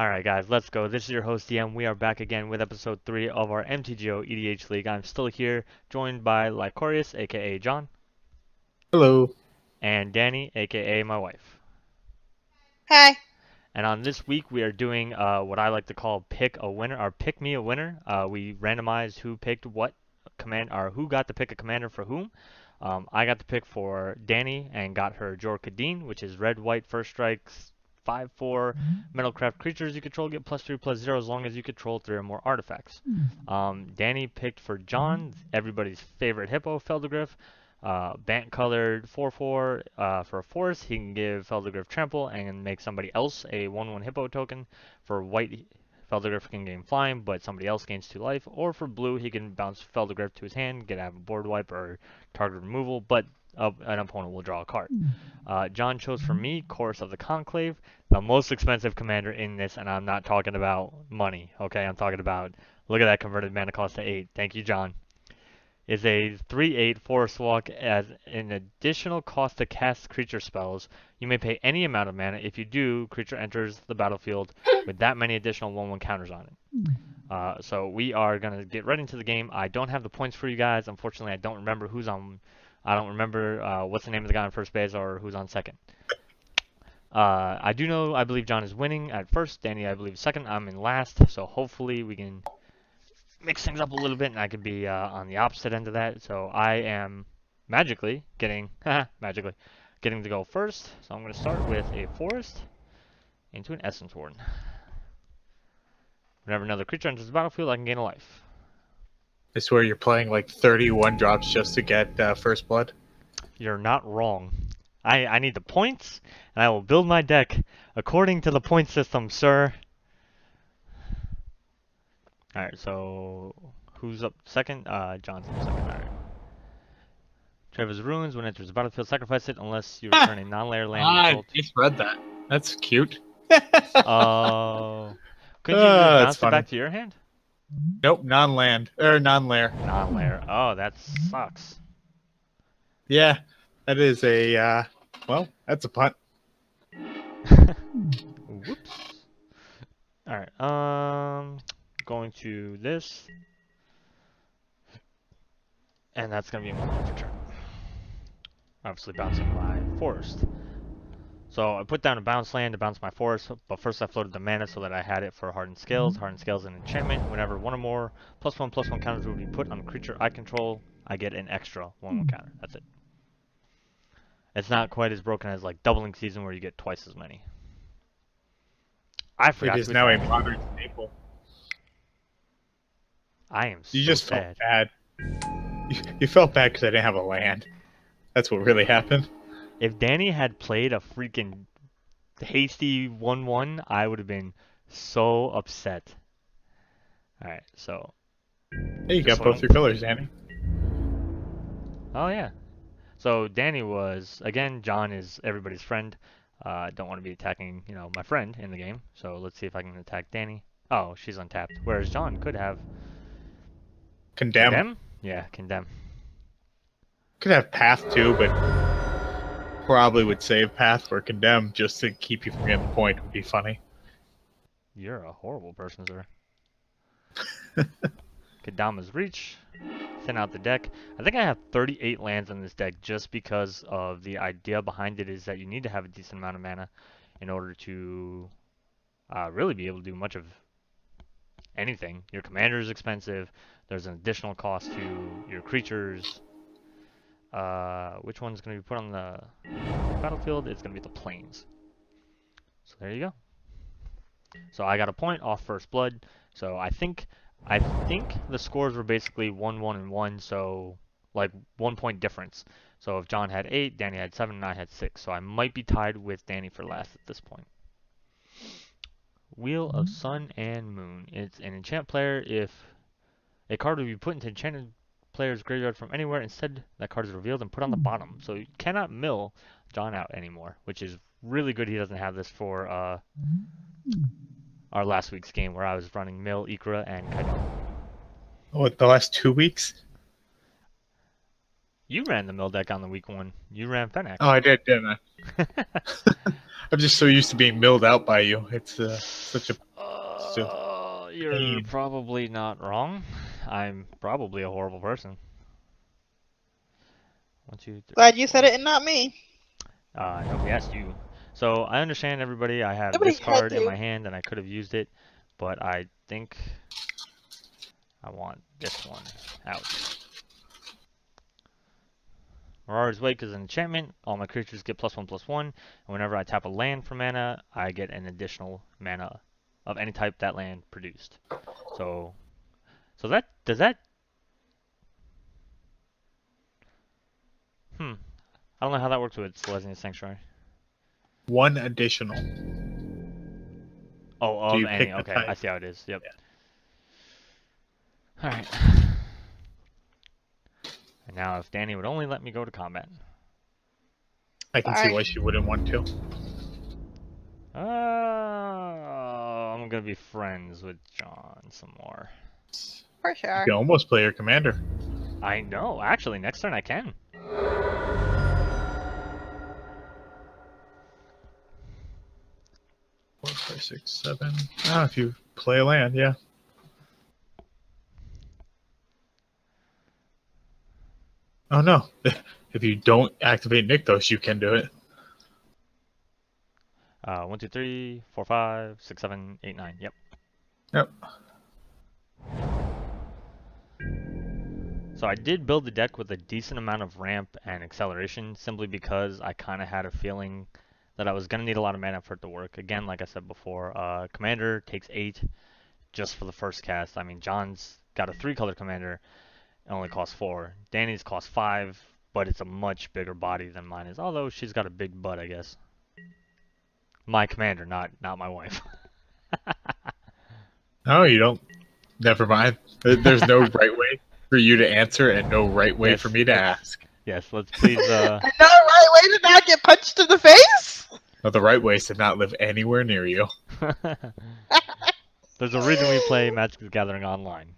Alright guys, let's go. This is your host DM. We are back again with episode 3 of our MTGO EDH League. I'm still here, joined by Lycorius, aka John, Hello. and Dani, aka my wife. Hi. And on this week we are doing what I like to call pick a winner, or pick me a winner. We randomized who picked what command, or who got to pick a commander for whom. I got to pick for Dani and got her Jor Kadeen, which is red, white, first strikes, 5/4 metalcraft creatures you control get +3/+0 as long as you control 3 or more artifacts. Dani picked for John, everybody's favorite hippo, Pheldagriff. Bant colored 4/4 for a forest. He can give Pheldagriff trample and make somebody else a 1/1 hippo token. For white, Pheldagriff can gain flying, but somebody else gains 2 life. Or for blue, he can bounce Pheldagriff to his hand, get out of a board wipe or target removal, but an opponent will draw a card. John chose for me Chorus of the Conclave, the most expensive commander in this, and I'm not talking about money, okay? I'm talking about, look at that converted mana cost to 8. Thank you, John. Is a 3/8 forest walk as an additional cost to cast creature spells. You may pay any amount of mana. If you do, creature enters the battlefield with that many additional 1/1 counters on it. So we are going to get right into the game. I don't have the points for you guys. Unfortunately, I don't remember who's on. I don't remember what's the name of the guy on first base or who's on second. I do know, I believe John is winning at first. Dani, I believe, second. I'm in last. So hopefully we can mix things up a little bit and I could be on the opposite end of that. So I am magically getting to go first. So I'm going to start with a forest into an Essence Warden. Whenever another creature enters the battlefield, I can gain a life. I swear you're playing like 31 drops just to get first blood. You're not wrong. I need the points, and I will build my deck according to the point system, sir. Alright, so who's up second? John's up second. Alright. Trevor's Ruins. When it enters the battlefield, sacrifice it unless you return a non-layer land you I controlled. just read that. That's cute. Oh. Couldn't you just That's bounce it funny. back to your hand? Nope, non-land. Or non-layer. Non-layer. Oh, that sucks. Yeah, that is a, well, that's a punt. Whoops. Alright, going to this. And that's going to be my land for turn. Obviously bouncing my forest. So I put down a bounce land to bounce my forest, but first I floated the mana so that I had it for Hardened Scales. Hardened Scales is an enchantment. Whenever one or more +1/+1 counters will be put on a creature I control, I get an extra 1/1 counter. That's it. It's not quite as broken as like Doubling Season where you get twice as many. I forgot It is to now a attack. modern staple. I am so You just sad. felt bad. You felt bad because I didn't have a land. That's what really happened. If Dani had played a freaking hasty 1/1, I would have been so upset. Alright, so. Hey, you got so both your colors, Annie. Oh, yeah. So Dani was, again, John is everybody's friend. Don't want to be attacking, my friend in the game. So let's see if I can attack Dani. Oh, she's untapped. Whereas John could have. Condemn. Condemn? Yeah, condemn. Could have path too, but probably would save path for condemn just to keep you from getting the point. Would be funny. You're a horrible person, sir. Kadama's Reach. Thin out the deck. I think I have 38 lands in this deck just because of the idea behind it is that you need to have a decent amount of mana in order to really be able to do much of anything. Your commander is expensive. There's an additional cost to your creatures. Which one's going to be put on the battlefield? It's going to be the plains. So there you go. So I got a point off first blood. So I think the scores were basically 1, 1, and 1. So like 1 point difference. So if John had 8, Dani had 7, and I had 6. So I might be tied with Dani for last at this point. Wheel of Sun and Moon. It's an enchant player. If a card would be put into enchanted player's graveyard from anywhere, instead that card is revealed and put on the bottom. So you cannot mill John out anymore, which is really good. He doesn't have this for our last week's game where I was running Mill, Ikra, and Kaidon. What, the last 2 weeks? You ran the mill deck on the week 1. You ran Fennec. Oh, I did, didn't I? I'm just so used to being milled out by you. It's such a You're pain. probably not wrong. I'm probably a horrible person. 1, 2, 3. Glad you said it and not me. Nobody asked you. So I understand, everybody. I have Nobody this had card in to. my hand, and I could have used it, but I think I want this one out. Mirara's Wake is an enchantment. All my creatures get +1/+1, and whenever I tap a land for mana, I get an additional mana of any type that land produced. So that does that. I don't know how that works with Selesnya Sanctuary. 1 additional. Oh, Do of you any. pick the Okay, type? I see how it is. Yep. Yeah. All right. And now, if Dani would only let me go to combat. I can see Sorry. why she wouldn't want to. I'm gonna be friends with John some more. For You sure. can almost play your commander. I know. Actually, next turn I can. 4, 5, 6, 7. Ah, if you play a land, yeah. Oh no. If you don't activate Nykthos, you can do it. 1, 2, 3, 4, 5, 6, 7, 8, 9. Yep. Yep. So I did build the deck with a decent amount of ramp and acceleration, simply because I kind of had a feeling that I was going to need a lot of mana for it to work. Again, like I said before, Commander takes 8 just for the first cast. I mean, John's got a 3-color Commander. It only costs 4. Dani's costs 5, but it's a much bigger body than mine is. Although she's got a big butt, I guess. My Commander, not my wife. Oh, you don't. Never mind. There's no right way for you to answer and no right way Yes. for me to ask. Yes, let's please. Another right way to not get punched in the face? Well, the right way is to not live anywhere near you. There's a reason we play Magic the Gathering online.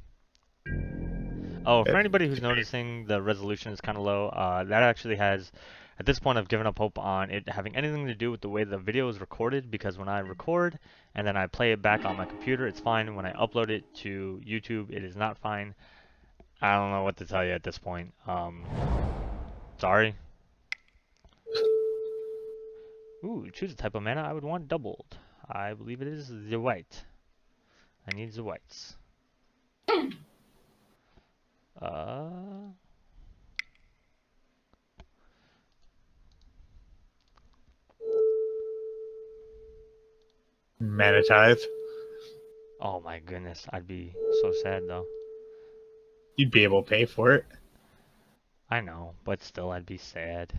Oh, for anybody who's noticing the resolution is kind of low, that actually has, at this point I've given up hope on it having anything to do with the way the video is recorded, because when I record and then I play it back on my computer, it's fine. When I upload it to YouTube, it is not fine. I don't know what to tell you at this point. Sorry. Ooh, choose a type of mana I would want doubled. I believe it is the white. I need the whites. Mana Tithe. Oh my goodness, I'd be so sad though. You'd be able to pay for it. I know, but still I'd be sad.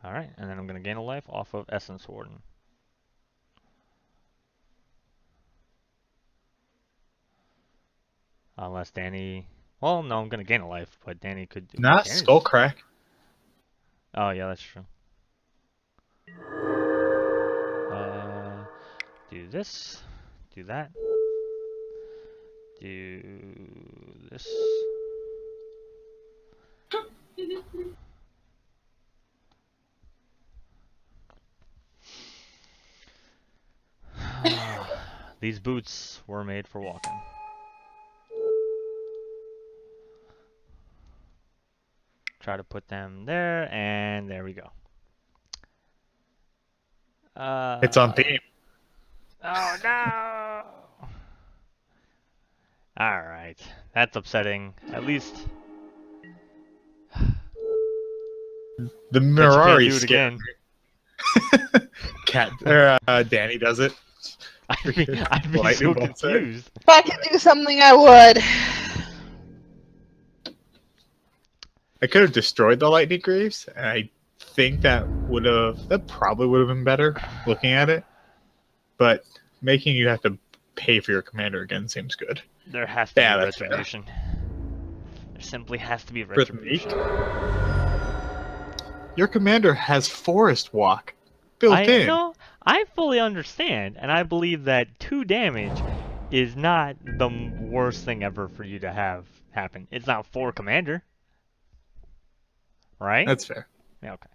Alright, and then I'm going to gain a life off of Essence Warden. Unless Dani... Well, no, I'm going to gain a life, but Dani could do... Not Dani's... Skullcrack. Oh, yeah, that's true. Do this. Do that. Do this. These boots were made for walking. Try to put them there, and there we go. It's on theme. Oh no! Alright, that's upsetting. At least... The can't Mirari do it skin. again. Dani does it. I'd be Lightning so bolts it. confused. If I could do something, I would. I could have destroyed the Lightning Greaves, and I think that probably would have been better looking at it. But making you have to pay for your commander again seems good. There has to be that's fair. retribution. There simply has to be For the retribution. Your commander has Forest Walk built in. No, I fully understand, and I believe that 2 damage is not the worst thing ever for you to have happen. It's not for commander, right? That's fair. Yeah, okay.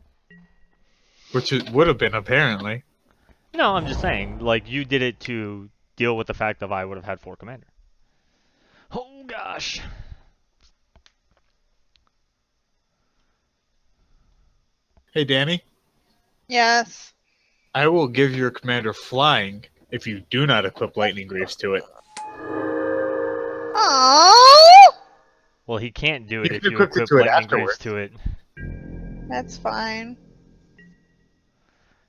Which it would have been apparently. No, I'm just saying, like, you did it to deal with the fact that I would have had 4 commander. Oh gosh. Hey, Danny, Yes. I will give your commander flying if you do not equip lightning greaves to it. Oh, Well, he can't do You it can if you equip it equip to it lightning greaves afterwards. to it. that's fine.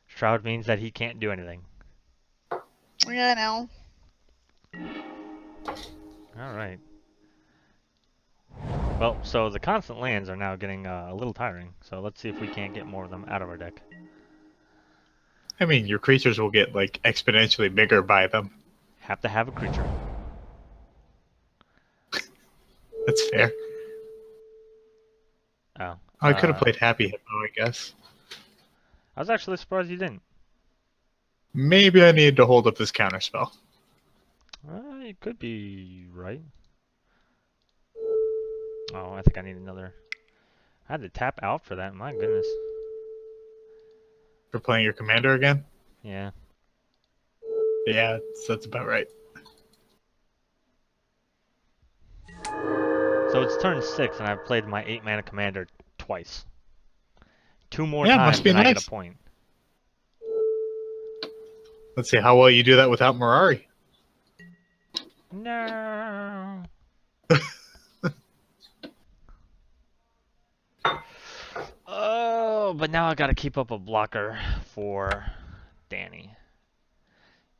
Shroud means that he can't do anything. Yeah, I know. Alright. Well, so the constant lands are now getting a little tiring, so let's see if we can't get more of them out of our deck. I mean, your creatures will get like exponentially bigger by them. Have to have a creature. That's fair. Oh. I could have played Happy Hippo, I guess. I was actually surprised you didn't. Maybe I needed to hold up this counterspell. You could be right. Oh, I think I need another. I had to tap out for that, my goodness. For playing your commander again? Yeah. Yeah, that's about right. So it's turn 6, and I've played my 8-mana commander twice. 2 more Yeah, times must be and I get nice. a point. Let's see how well you do that without Mirari. No. Oh, but now I gotta keep up a blocker for Dani.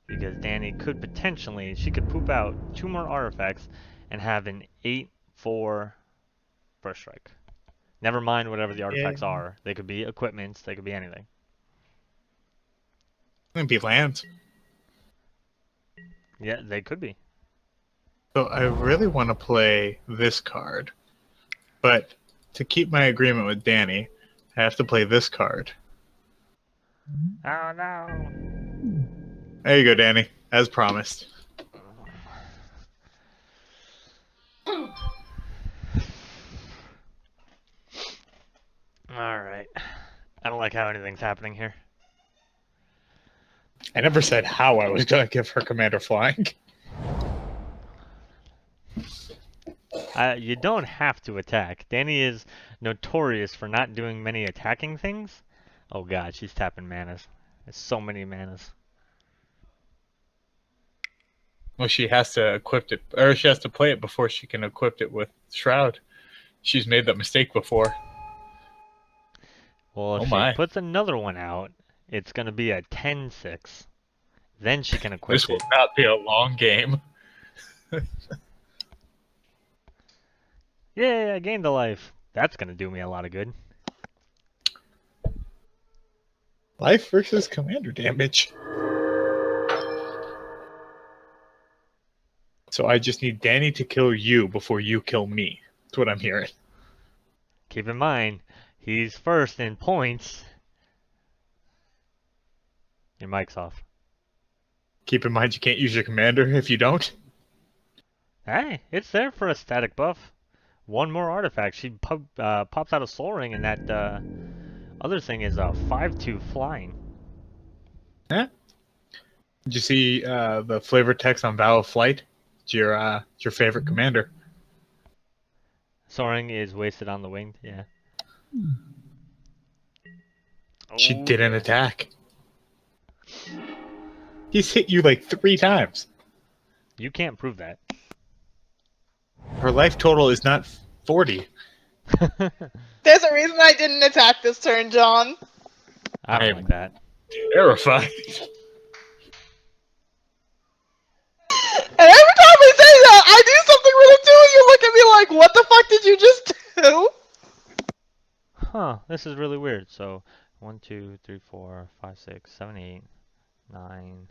Because Dani could potentially, she could poop out 2 more artifacts and have an 8/4 first strike. Never mind whatever the artifacts are. They could be equipments, they could be anything. It'd be lands. Yeah, they could be. So I really want to play this card. But to keep my agreement with Danny, I have to play this card. Oh no. There you go, Danny. As promised. Alright. I don't like how anything's happening here. I never said how I was going to give her commander flying. You don't have to attack. Dani is notorious for not doing many attacking things. Oh god, she's tapping manas. There's so many manas. Well, she has to equip it, or she has to play it before she can equip it with Shroud. She's made that mistake before. Well, if she puts another one out, it's going to be a 10-6. Then she can equip This will not be a long game. Yay, I gained a life. That's going to do me a lot of good. Life versus commander damage. So I just need Dani to kill you before you kill me. That's what I'm hearing. Keep in mind, he's first in points. Your mic's off. Keep in mind you can't use your commander if you don't. Hey, it's there for a static buff. 1 more artifact. She pops out a Soul Ring, and that other thing is a 5/2 flying. Yeah. Did you see the flavor text on Vow of Flight? It's your favorite commander. Soaring is wasted on the winged, yeah. She didn't attack. He's hit you like 3 times. You can't prove that. Her life total is not 40. There's a reason I didn't attack this turn, John. I don't like that. Terrified. And every time I say that, I do something with it too, and you look at me like, what the fuck did you just do? Huh, this is really weird. So, 1, 2, 3, 4, 5, 6, 7, 8, 9,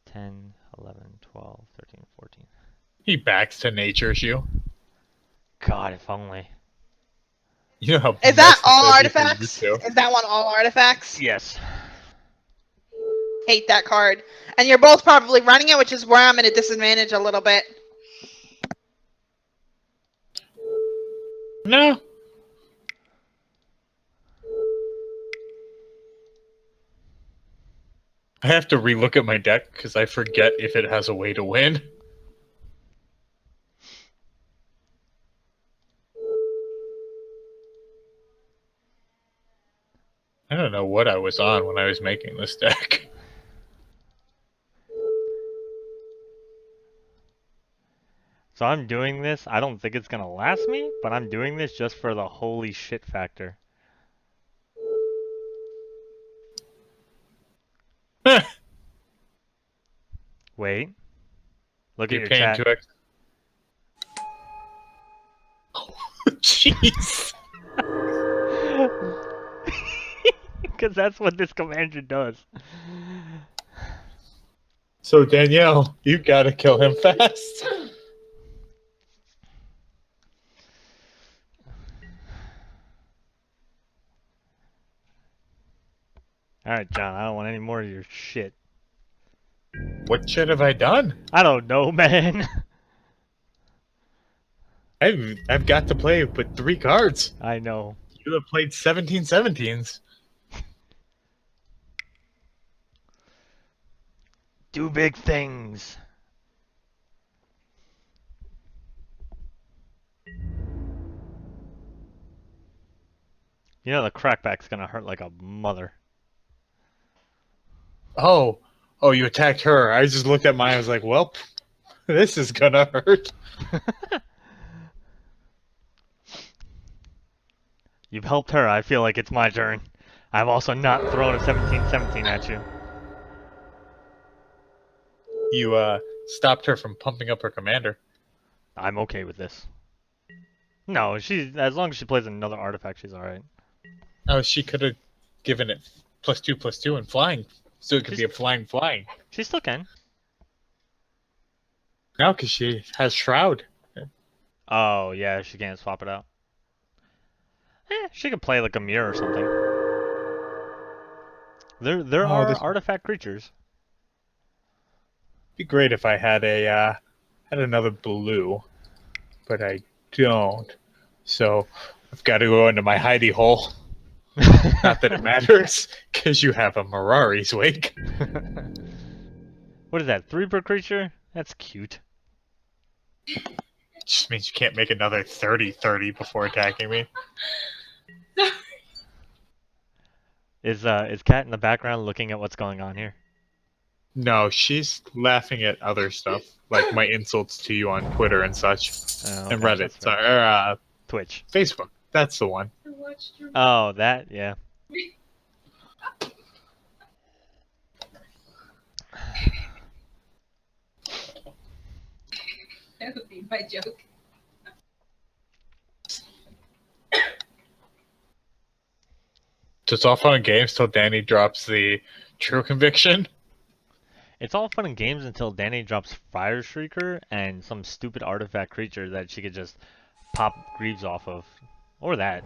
10, 11, 12, 13, 14. He backs to nature's you. God, if only. You know how Is that messed up all that'd be for you artifacts? too. Is that one all artifacts? Yes. hate that card. And you're both probably running it, which is where I'm at a disadvantage a little bit. No. I have to relook at my deck because I forget if it has a way to win. I don't know what I was on when I was making this deck. So I'm doing this. I don't think it's gonna last me, but I'm doing this just for the holy shit factor. Wait. Look at You're your paying chat. 2x. Jeez. Because that's what this commander does. So Danielle, you gotta kill him fast. Alright, John, I don't want any more of your shit. What shit have I done? I don't know, man. I've got to play with 3 cards. I know. You have played 17 17s. Do big things. You know the crackback's gonna hurt like a mother. Oh, you attacked her. I just looked at mine. I was like, well, this is gonna hurt. You've helped her. I feel like it's my turn. I've also not thrown a 17-17 at you. You stopped her from pumping up her commander. I'm okay with this. No, as long as she plays another artifact, she's alright. Oh, she could have given it +2/+2 and flying, so it could be a flying. She still can. No, because she has Shroud. Oh, yeah, she can't swap it out. She could play like a mirror or something. There are artifact creatures. It'd be great if I had had another blue, but I don't. So I've got to go into my hidey hole. Not that it matters, because you have a Mirari's Wake. What is that, 3 per creature? That's cute. Just means you can't make another 30/30 before attacking me. Is Kat in the background looking at what's going on here? No, she's laughing at other stuff, like my insults to you on Twitter and such, Oh, and okay, Reddit, or Twitch. Facebook. That's the one. Oh, that, yeah. That would be my joke. So it's all fun and games till Dani drops the True Conviction. It's all fun and games until Dani drops Fire Shrieker and some stupid artifact creature that she could just pop Greaves off of. Or that.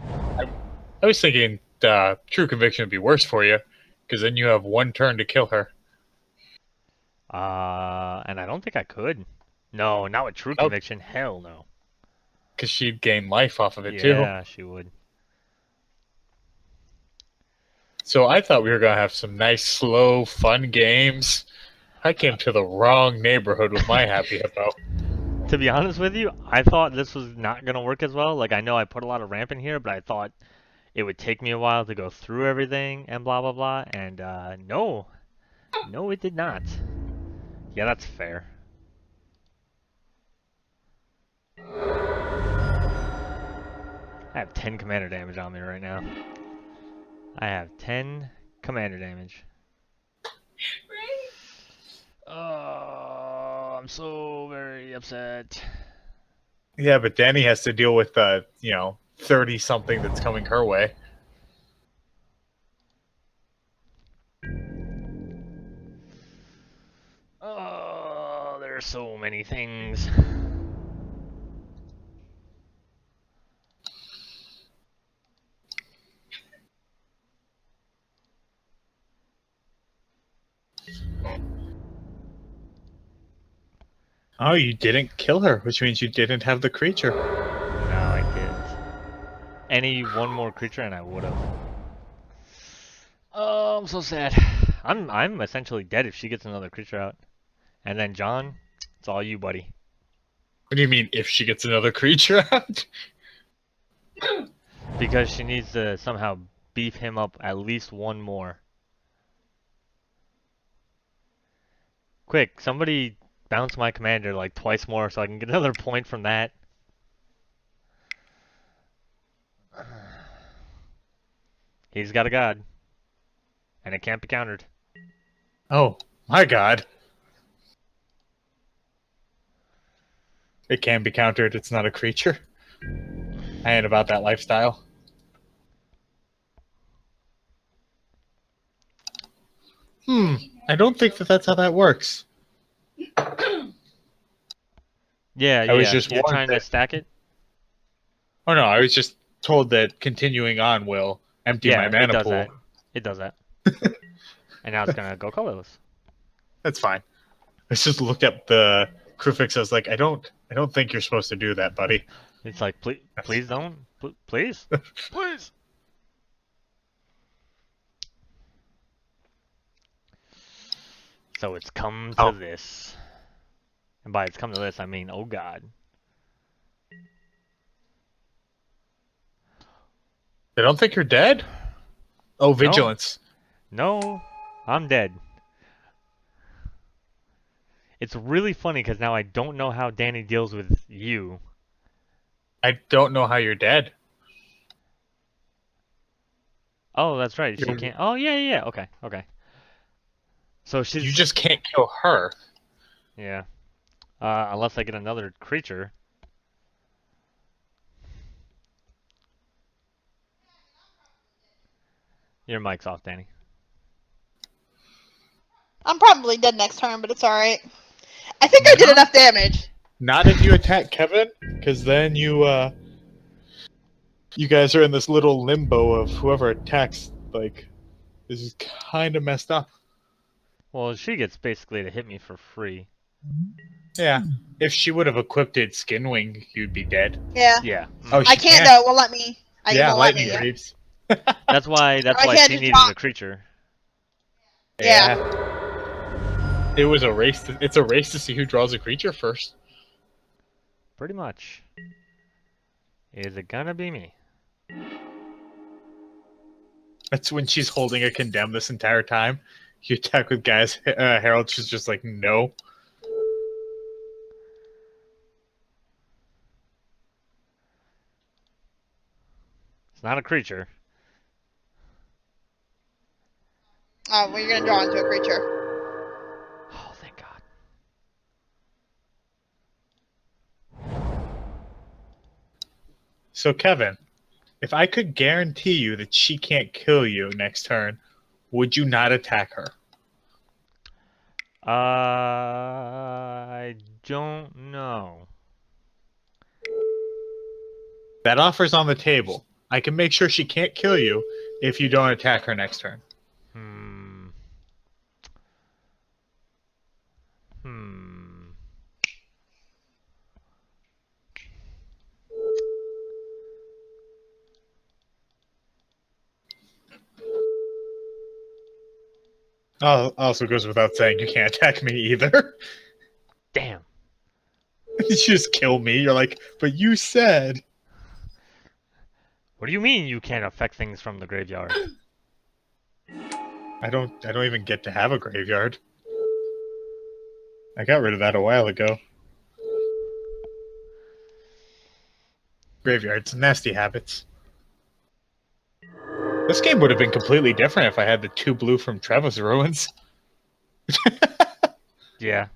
I was thinking True Conviction would be worse for you, because then you have 1 turn to kill her. And I don't think I could. No, not with True Conviction. Hell no. Because she'd gain life off of it too. Yeah, she would. So I thought we were going to have some nice, slow, fun games. I came to the wrong neighborhood with my Happy Hippo. To be honest with you, I thought this was not going to work as well. Like, I know I put a lot of ramp in here, but I thought it would take me a while to go through everything and blah, blah, blah. And, no. No, it did not. Yeah, that's fair. I have 10 commander damage on me right now. I have 10 commander damage. Oh, I'm so very upset. Yeah, but Dani has to deal with 30-something that's coming her way. Oh, there are so many things. Oh, you didn't kill her, which means you didn't have the creature. No, I didn't. Any one more creature and I would have. Oh, I'm so sad. I'm essentially dead if she gets another creature out. And then John, it's all you, buddy. What do you mean if she gets another creature out? Because she needs to somehow beef him up at least one more. Quick, somebody bounce my commander like twice more so I can get another point from that. He's got a god. And it can't be countered. Oh, my god. It can be countered, it's not a creature. I ain't about that lifestyle. I don't think that's how that works. Yeah, I was just You're warned trying to that- stack it? Oh no, I was just told that continuing on will empty my it mana does pool. that. It does that. And now it's gonna go colorless. That's fine. I just looked at the Crufix. I was like, I don't think you're supposed to do that, buddy. It's like, please don't. Please. Please. So it's come to this. And by it's come to this, I mean, oh god. I don't think you're dead. Oh, vigilance. No, I'm dead. It's really funny because now I don't know how Dani deals with you. I don't know how you're dead. Oh, that's right. She You're- can't. Oh, yeah. Okay. So she's. You just can't kill her. Yeah. Unless I get another creature. Your mic's off, Dani. I'm probably dead next turn, but it's alright. I think I did enough damage. Not if you attack Kevin, because then you guys are in this little limbo of whoever attacks. Like, this is kind of messed up. Well, she gets basically to hit me for free. Yeah. If she would have equipped it Skinwing, you'd be dead. Yeah. Yeah. Oh, I can't though. Well, let me. Yeah, won't let lightning me, yeah. greaves. That's why I she can't needed just a creature. Yeah. It was a race. It's a race to see who draws a creature first. Pretty much. Is it gonna be me? That's when she's holding a condemn this entire time. You attack with guys. Harold, she's just like, no. It's not a creature. Oh, well, you're gonna draw into a creature. Oh, thank God. So, Kevin, if I could guarantee you that she can't kill you next turn, would you not attack her? I don't know. That offer's on the table. I can make sure she can't kill you if you don't attack her next turn. Oh, also goes without saying, you can't attack me either. Damn. You just kill me. You're like, but you said. What do you mean you can't affect things from the graveyard? I don't even get to have a graveyard. I got rid of that a while ago. Graveyards, nasty habits. This game would have been completely different if I had the 2 blue from Trevor's Ruins. Yeah.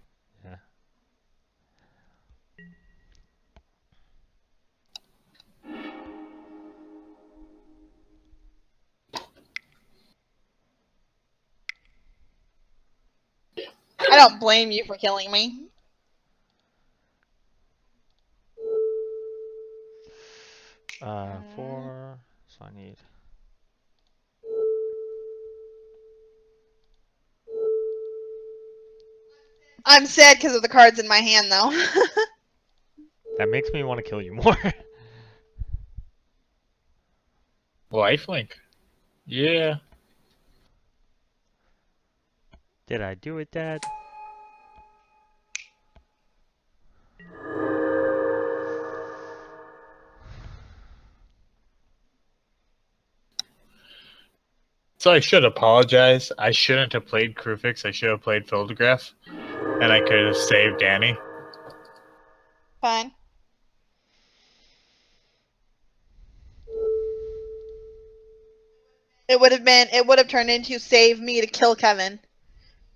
I don't blame you for killing me. Four. So I need. I'm sad because of the cards in my hand, though. That makes me want to kill you more. Lifelink. Yeah. Did I do it, Dad? So I should apologize. I shouldn't have played Crewfix. I should have played Pheldagriff. And I could have saved Dani. Fine. It would have turned into save me to kill Kevin.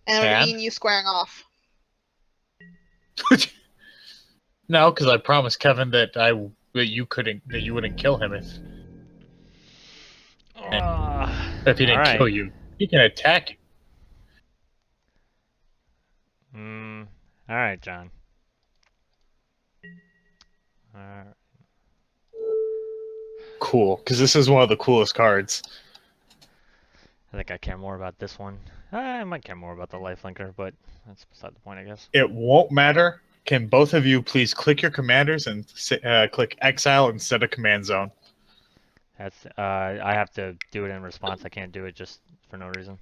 And it would And? mean you squaring off. No, because I promised Kevin that you wouldn't kill him if he didn't Alright. kill you. He can attack you. Alright, John. Alright. Cool, because this is one of the coolest cards. I think I care more about this one. I might care more about the lifelinker, but that's beside the point, I guess. It won't matter. Can both of you please click your commanders and click exile instead of command zone? That's I have to do it in response. I can't do it just for no reason.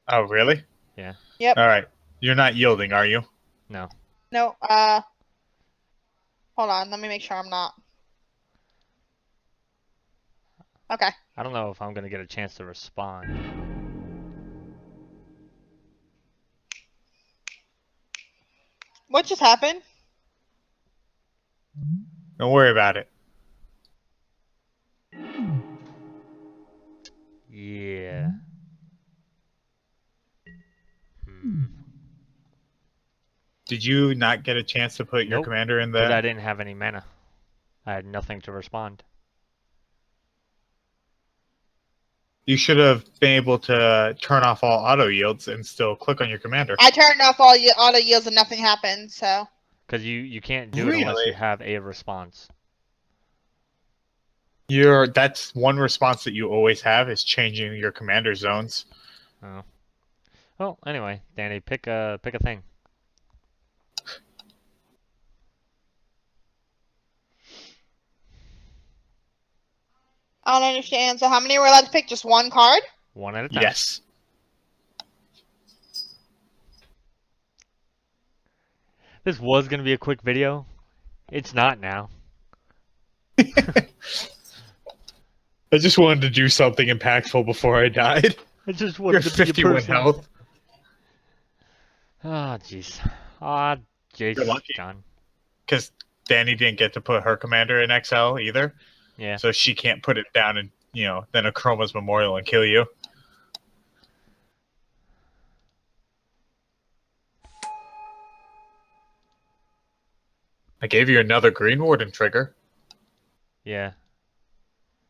Oh, really? Yeah. Yep. All right. You're not yielding, are you? No. No, hold on. Let me make sure I'm not. Okay. I don't know if I'm gonna get a chance to respond. What just happened? Don't worry about it. Yeah. Did you not get a chance to put your Nope, commander in because I there? didn't have any mana. I had nothing to respond. You should have been able to turn off all auto yields and still click on your commander. I turned off all auto yields and nothing happened, so. Because you can't do it unless Really? you have a response. That's one response that you always have is changing your commander zones. Oh. Well, anyway, Dani, pick a thing. I don't understand. So how many were allowed to pick? Just one card? One at a time. Yes. This was gonna be a quick video. It's not now. I just wanted to do something impactful before I died. I just You're wanted to be a 51 person. health. Ah, jeez. Ah, You're jeez, lucky. John. Because Dani didn't get to put her commander in XL either. Yeah. So she can't put it down and, then a Chroma's Memorial and kill you. I gave you another Green Warden trigger. Yeah.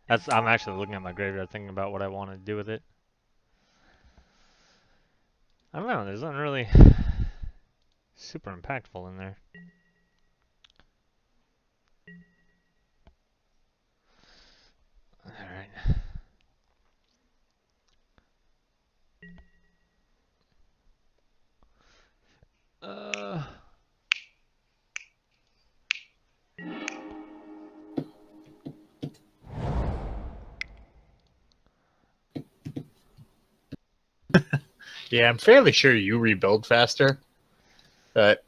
I'm actually looking at my graveyard thinking about what I want to do with it. I don't know, there's nothing really super impactful in there. Alright. Yeah, I'm fairly sure you rebuild faster. But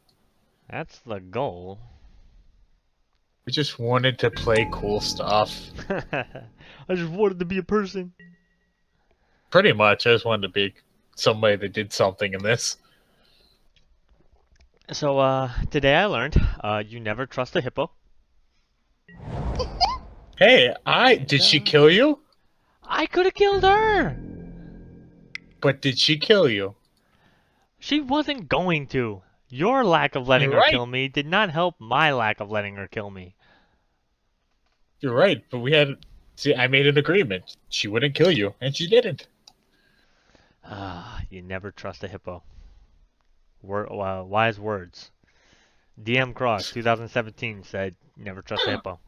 That's the goal. I just wanted to play cool stuff. I just wanted to be a person. Pretty much, I just wanted to be somebody that did something in this. So, today I learned, you never trust a hippo. Hey, did she kill you? I could have killed her! But did she kill you? She wasn't going to. Your lack of letting You're her right. kill me did not help my lack of letting her kill me. You're right, but I made an agreement. She wouldn't kill you, and she didn't. You never trust a hippo. Wise words. DM Cross 2017 said, never trust a hippo.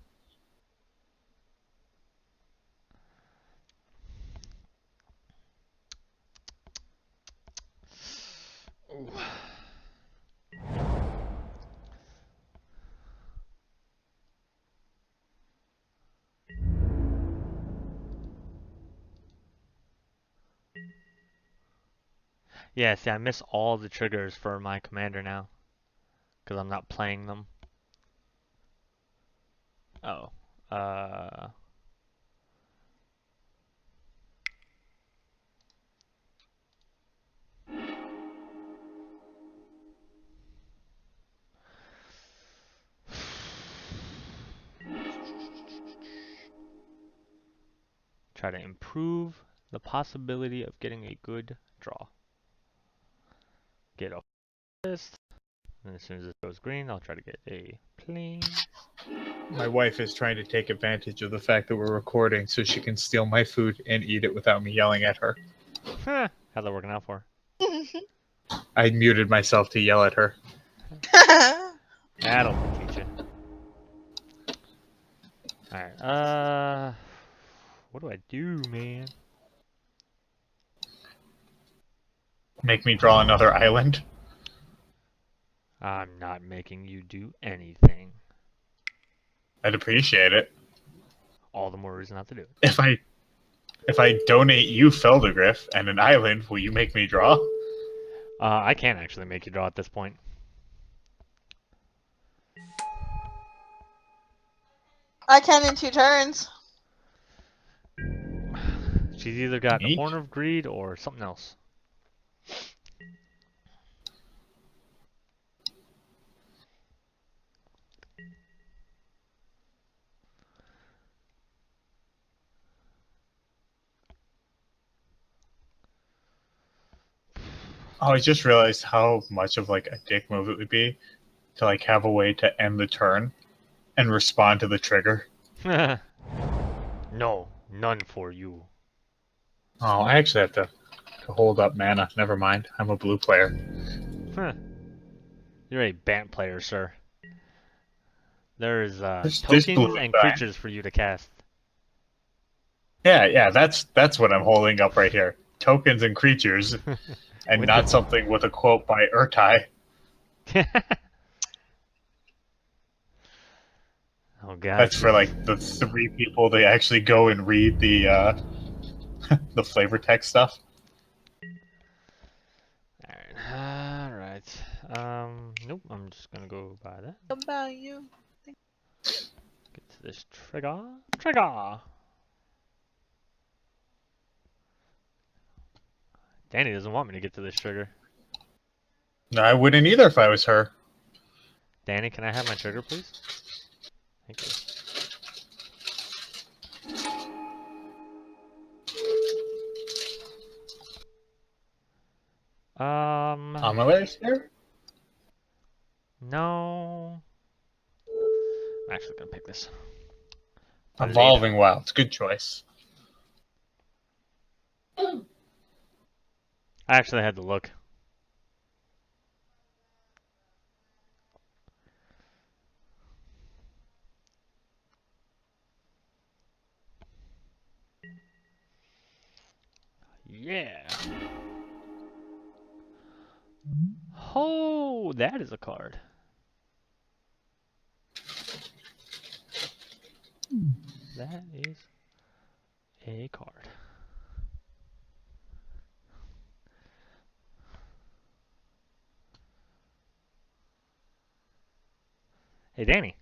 Ooh. Yeah, see, I miss all the triggers for my commander now. Because I'm not playing them. Oh. Try to improve the possibility of getting a good draw. Get a list. And as soon as it goes green, I'll try to get a plain. My wife is trying to take advantage of the fact that we're recording so she can steal my food and eat it without me yelling at her. How's that working out for her? I muted myself to yell at her. That'll teach you. Alright, what do I do, man? Make me draw another island. I'm not making you do anything. I'd appreciate it. All the more reason not to do it. If I donate you Pheldagriff and an island, will you make me draw? I can't actually make you draw at this point. I can in 2 turns. She's either got Neat. a Horn of Greed or something else. Oh, I just realized how much of like a dick move it would be to like have a way to end the turn and respond to the trigger. No, none for you. Oh, I actually have to hold up mana. Never mind. I'm a blue player. You're a Bant player, sir. There's This tokens blue and guy. creatures for you to cast. Yeah, that's what I'm holding up right here. Tokens and creatures, and With not the- something with a quote by Urtai. Oh god. That's for like the 3 people they actually go and read the the flavor text stuff. Alright. Nope, I'm just gonna go by that. About you. Get to this trigger. Trigger! Dani doesn't want me to get to this trigger. No, I wouldn't either if I was her. Dani, can I have my trigger, please? Thank you. Amalur's here? No. I'm actually gonna pick this. But Evolving Wilds. Good choice. I actually had to look. Yeah. Oh, that is a card. That is a card. Hey, Dani.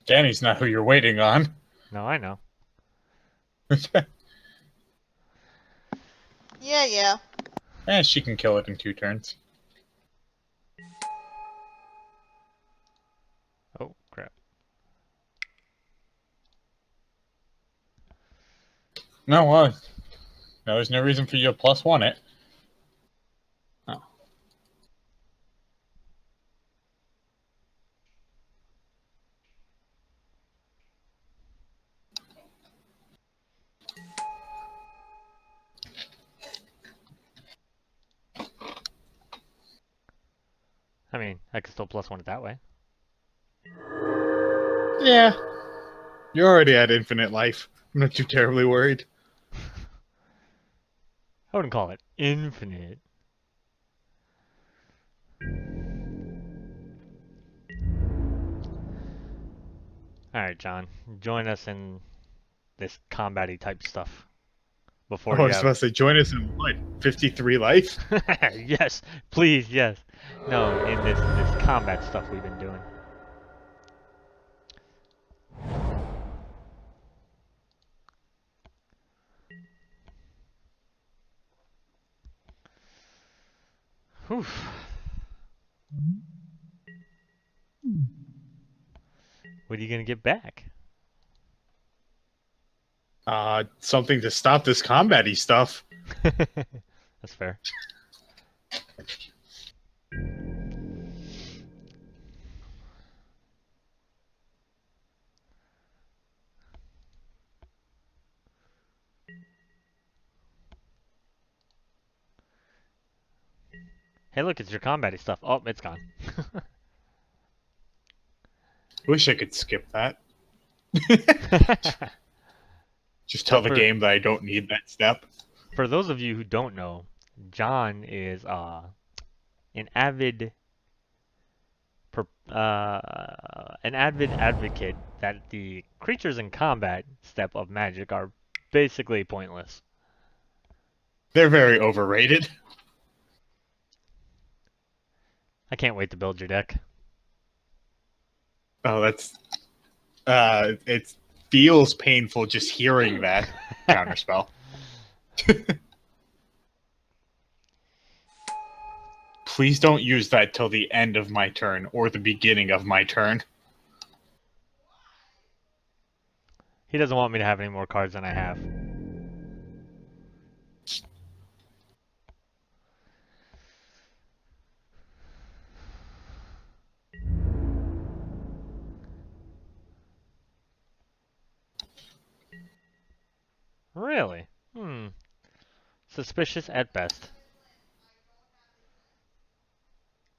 Dani's not who you're waiting on. No, I know. Yeah. She can kill it in 2 turns. Oh, crap. No, no, there's no reason for you to +1 it. Oh. I mean, I could still +1 it that way. Yeah. You're already at infinite life. I'm not too terribly worried. I wouldn't call it infinite. Alright, John. Join us in this combat-y type stuff. before Oh, I you was have. supposed to join us in what? 53 life? Yes, please, yes. No, in this combat stuff we've been doing. Whew. What are you gonna get back? Something to stop this combat-y stuff. That's fair. Hey, look, it's your combat stuff. Oh, it's gone. Wish I could skip that. Just So tell the game that I don't need that step. for those of you who don't know, John is an avid an avid advocate that the creatures in combat step of Magic are basically pointless. They're very overrated. I can't wait to build your deck. Oh, that's... it feels painful just hearing that counterspell. Please don't use that till the end of my turn or the beginning of my turn. He doesn't want me to have any more cards than I have. Really? Suspicious at best.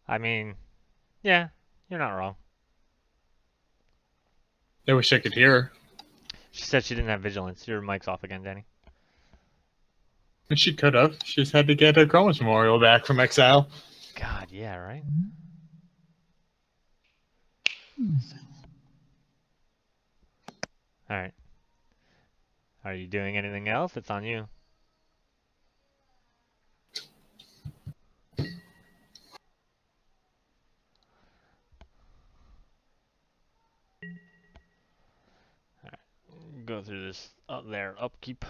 I mean, yeah, you're not wrong. I wish I could hear her. She said she didn't have vigilance. Your mic's off again, Danny. She could have. She just had to get her Chroma's Memorial back from exile. God, yeah, right? Alright. Are you doing anything else? It's on you. Alright. Go through this up there upkeep.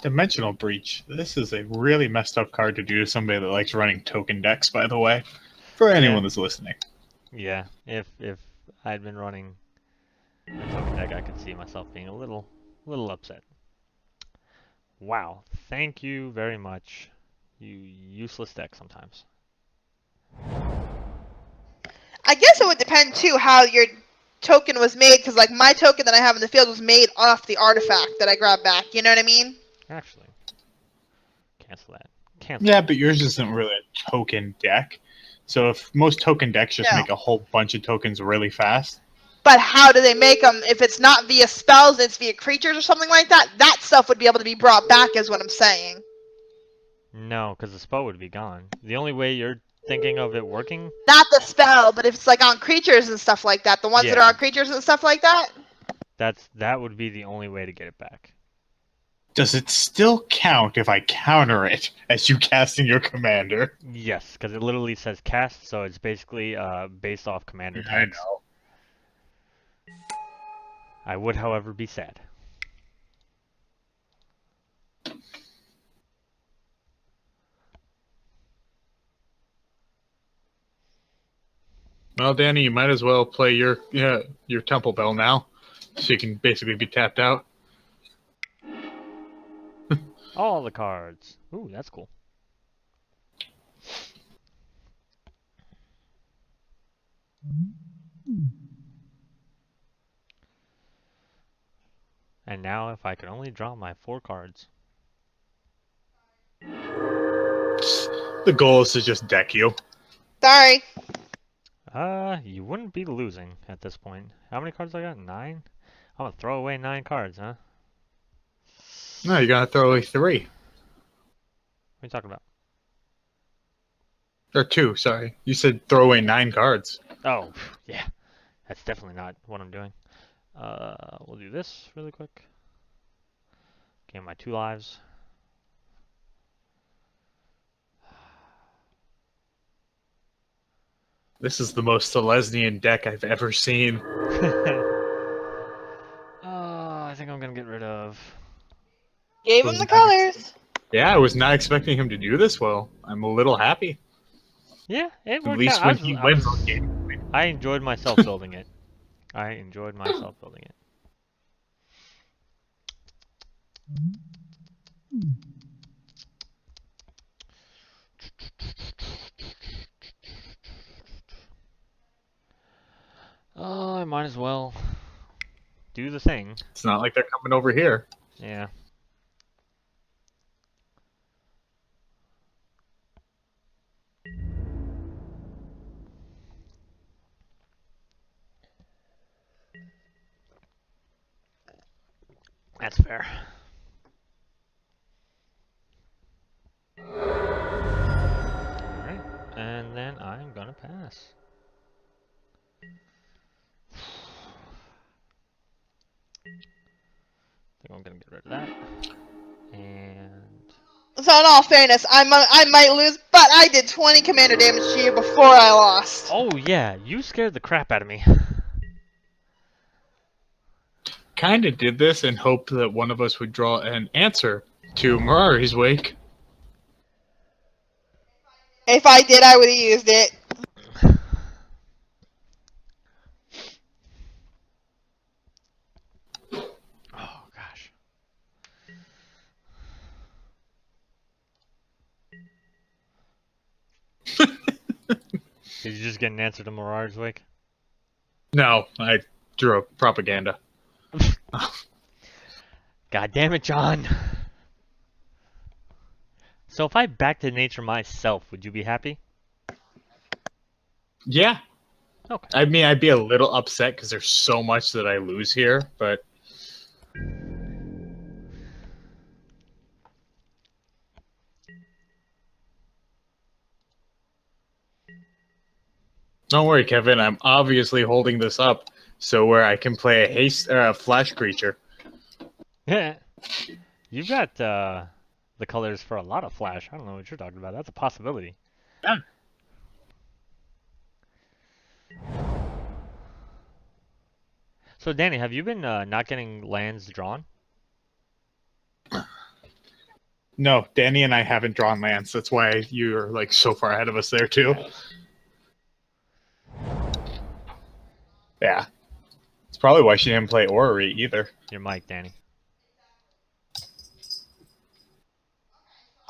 Dimensional Breach. This is a really messed up card to do to somebody that likes running token decks, by the way. For anyone that's listening. Yeah, if I'd been running a token deck, I could see myself being a little upset. Wow, thank you very much. You useless deck sometimes. I guess it would depend too how your token was made, because like my token that I have in the field was made off the artifact that I grabbed back. You know what I mean? Actually, cancel that. Cancel. Yeah, but yours isn't really a token deck. So if most token decks just No. make a whole bunch of tokens really fast. But how do they make them? If it's not via spells, it's via creatures or something like that. That stuff would be able to be brought back, is what I'm saying. No, because the spell would be gone. The only way you're thinking of it working? Not the spell, but if it's like on creatures and stuff like that, the ones that Yeah. are on creatures and stuff like that. That would be the only way to get it back. Does it still count if I counter it as you casting your commander? Yes, because it literally says cast, so it's basically based off commander I tags. know. I would, however, be sad. Well, Danny, you might as well play your Temple Bell now, so you can basically be tapped out. All the cards. Ooh, that's cool. And now, if I could only draw my 4 cards. The goal is to just deck you. Sorry. You wouldn't be losing at this point. How many cards I got? 9? I'm gonna throw away 9 cards, huh? No, you're gonna throw away 3. What are you talking about? Or 2, sorry. You said throw away 9 cards. Oh, yeah. That's definitely not what I'm doing. We'll do this really quick. Gain my 2 lives. This is the most Selesnian deck I've ever seen. I think I'm gonna get rid of. Gave him the colors. Yeah, I was not expecting him to do this well. I'm a little happy. Yeah, it At worked least out. when he wins on game. I enjoyed myself building it. I enjoyed myself building it. Oh, I might as well do the thing. It's not like they're coming over here. Yeah. That's fair. Alright, and then I'm gonna pass. I think I'm gonna get rid of that. And So in all fairness, I might lose, but I did 20 commander damage to you before I lost. oh yeah, you scared the crap out of me. Kind of did this in hope that one of us would draw an answer to Mirari's Wake. If I did, I would have used it. Oh gosh. Did you just get an answer to Mirar's Wake? No, I drew a propaganda. God damn it, John. So if I back to nature myself, would you be happy? Yeah. Okay. I mean, I'd be a little upset because there's so much that I lose here, but... Don't worry, Kevin. I'm obviously holding this up so where I can play a flash creature. Yeah. You've got the colors for a lot of flash. I don't know what you're talking about. That's a possibility. Yeah. So, Danny, have you been not getting lands drawn? No, Dani and I haven't drawn lands. That's why you're like so far ahead of us there too. Yeah. It's probably why she didn't play Orrery either. Your mic, Danny.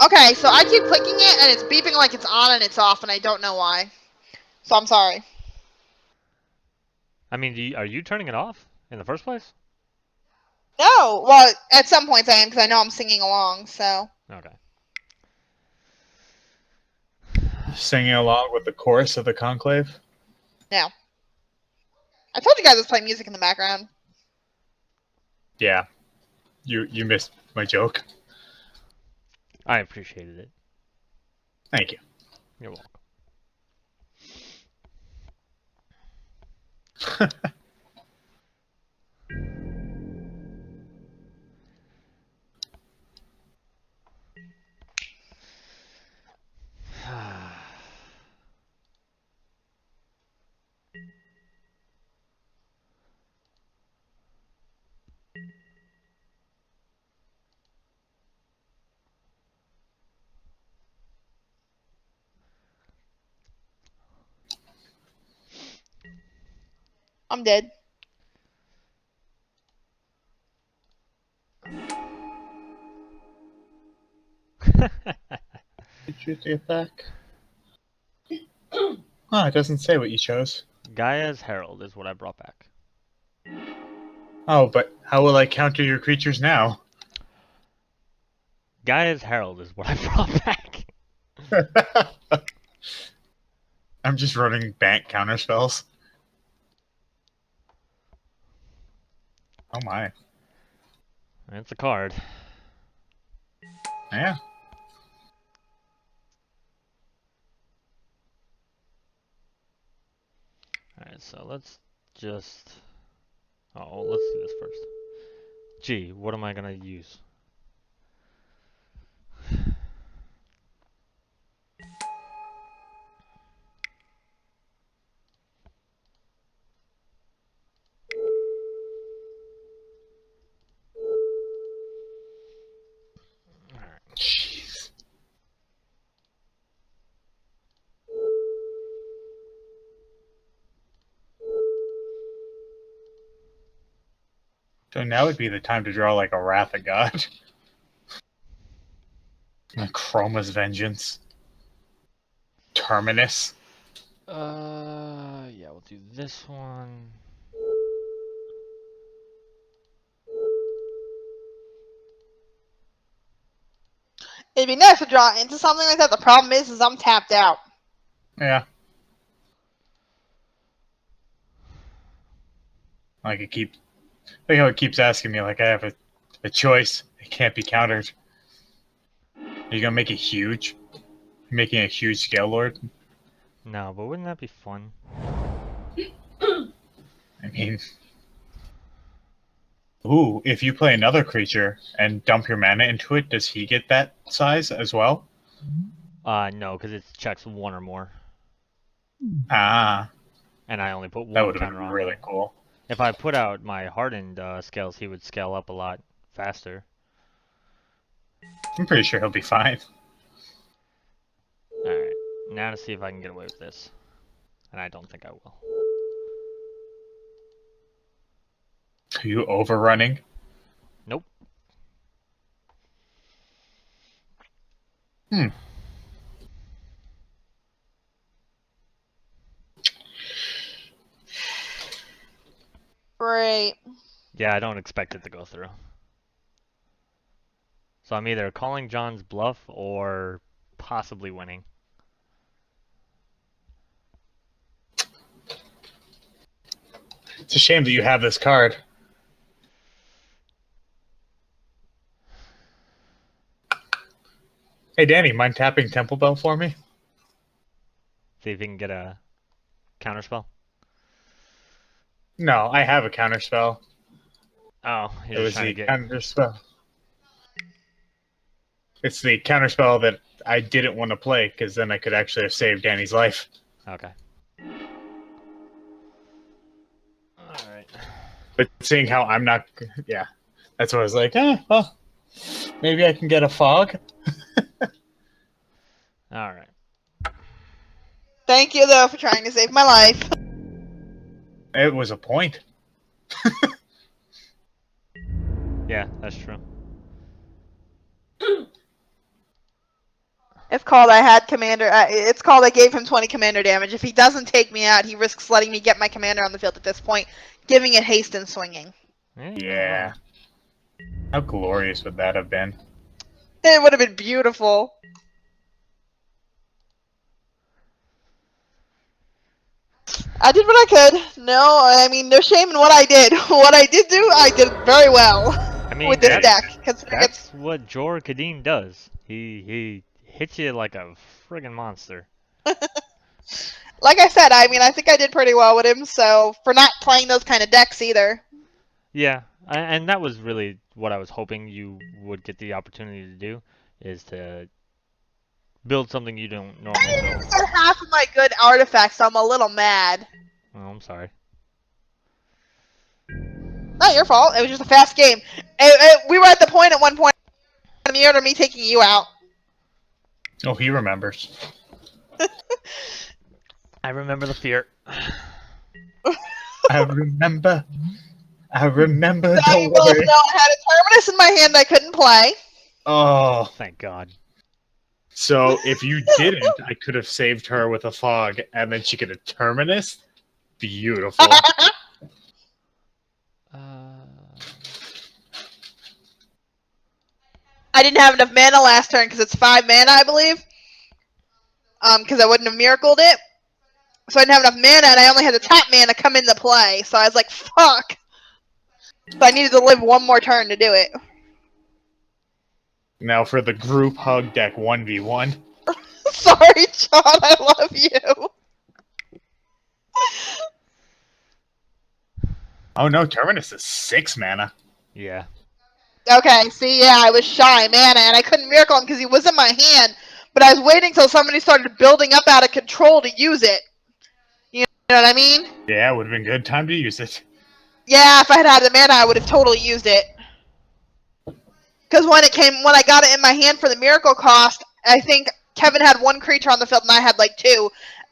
Okay, so I keep clicking it and it's beeping like it's on and it's off, and I don't know why. So I'm sorry. I mean, are you turning it off in the first place? No, well, at some points I am because I know I'm singing along. So Okay. Singing along with the chorus of the Conclave. no, I told you guys I was playing music in the background. Yeah. You missed my joke. I appreciated it. Thank you. You're welcome. I'm dead. Did you choose the attack? Oh, it doesn't say what you chose. Gaia's Herald is what I brought back. Oh, but how will I counter your creatures now? Gaia's Herald is what I brought back. I'm just running bank counter spells. Oh my. It's a card. Yeah. Alright, so let's just... Oh, let's do this first. Gee, what am I gonna use? Jeez. So now would be the time to draw like a Wrath of God. Like Chroma's Vengeance. Terminus. Yeah, we'll do this one. It'd be nice to draw into something like that. The problem is I'm tapped out. Yeah. Like how it keeps asking me, like I have a choice. It can't be countered. Are you gonna make it huge? You're making a huge Scale Lord? No, but wouldn't that be fun? I mean, ooh, if you play another creature and dump your mana into it, does he get that size as well? No, because it checks one or more. Ah, And I only put that one would have counter been on really it. cool. If I put out my hardened scales, he would scale up a lot faster. I'm pretty sure he'll be fine. Alright, now to see if I can get away with this. And I don't think I will. Are you overrunning? Nope. Great. Yeah, I don't expect it to go through. So I'm either calling John's bluff or possibly winning. It's a shame that you have this card. Hey, Danny, mind tapping Temple Bell for me? See if he can get a counterspell. No, I have a counterspell. Oh, It you're was trying the to get... counterspell. It's the counterspell that I didn't want to play, because then I could actually have saved Danny's life. Okay. Alright. But seeing how I'm not... Yeah. That's what I was like, well, maybe I can get a fog. Alright. Thank you, though, for trying to save my life. It was a point. Yeah, that's true. It's called I had commander. It's called I gave him 20 commander damage. If he doesn't take me out, he risks letting me get my commander on the field at this point, giving it haste and swinging. Yeah. How glorious would that have been? It would have been beautiful. I did what I could. No, I mean, no shame in what I did. What I did do, I did very well. I mean, with this deck. That's what Jor Kadeen does. He hits you like a friggin' monster. Like I said, I mean, I think I did pretty well with him, so for not playing those kind of decks either. Yeah, and that was really what I was hoping you would get the opportunity to do, is to build something you don't normally I build. didn't get half of my good artifacts, so I'm a little mad. Oh, I'm sorry. Not your fault. It was just a fast game. We were at the point at one point of me taking you out. Oh, he remembers. I remember the fear. I remember. So Don't you both worry. know I had a Terminus in my hand I couldn't play. Oh, Thank God. so if you didn't, I could have saved her with a fog, and then she could have Terminus. Beautiful. I didn't have enough mana last turn because it's 5 mana, I believe. Because I wouldn't have miracled it. So I didn't have enough mana, and I only had the top mana come into play. So I was like, fuck. So I needed to live one more turn to do it. Now for the group hug deck 1v1. Sorry, John, I love you. Oh no, Terminus is 6 mana. Yeah. Okay, see, yeah, I was shy mana, and I couldn't miracle him because he was in my hand, but I was waiting till somebody started building up out of control to use it. You know what I mean? Yeah, it would have been a good time to use it. Yeah, if I had the mana, I would have totally used it. Because when I got it in my hand for the miracle cost, I think Kevin had 1 creature on the field and I had like 2.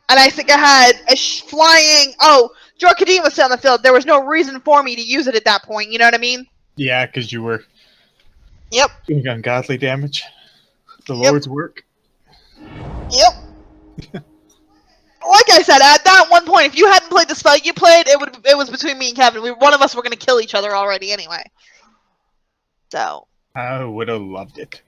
And I think I had a flying. Oh, Jor Kadeen was still on the field. There was no reason for me to use it at that point. You know what I mean? Yeah, because you were Yep. doing ungodly damage. The Yep. Lord's work. Yep. Like I said, at that one point, if you hadn't played the spell you played, it was between me and Kevin. One of us were going to kill each other already anyway. So. I would have loved it.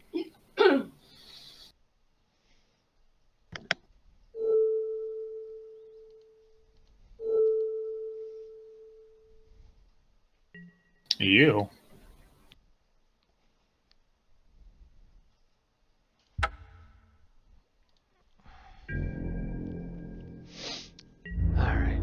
You. All right.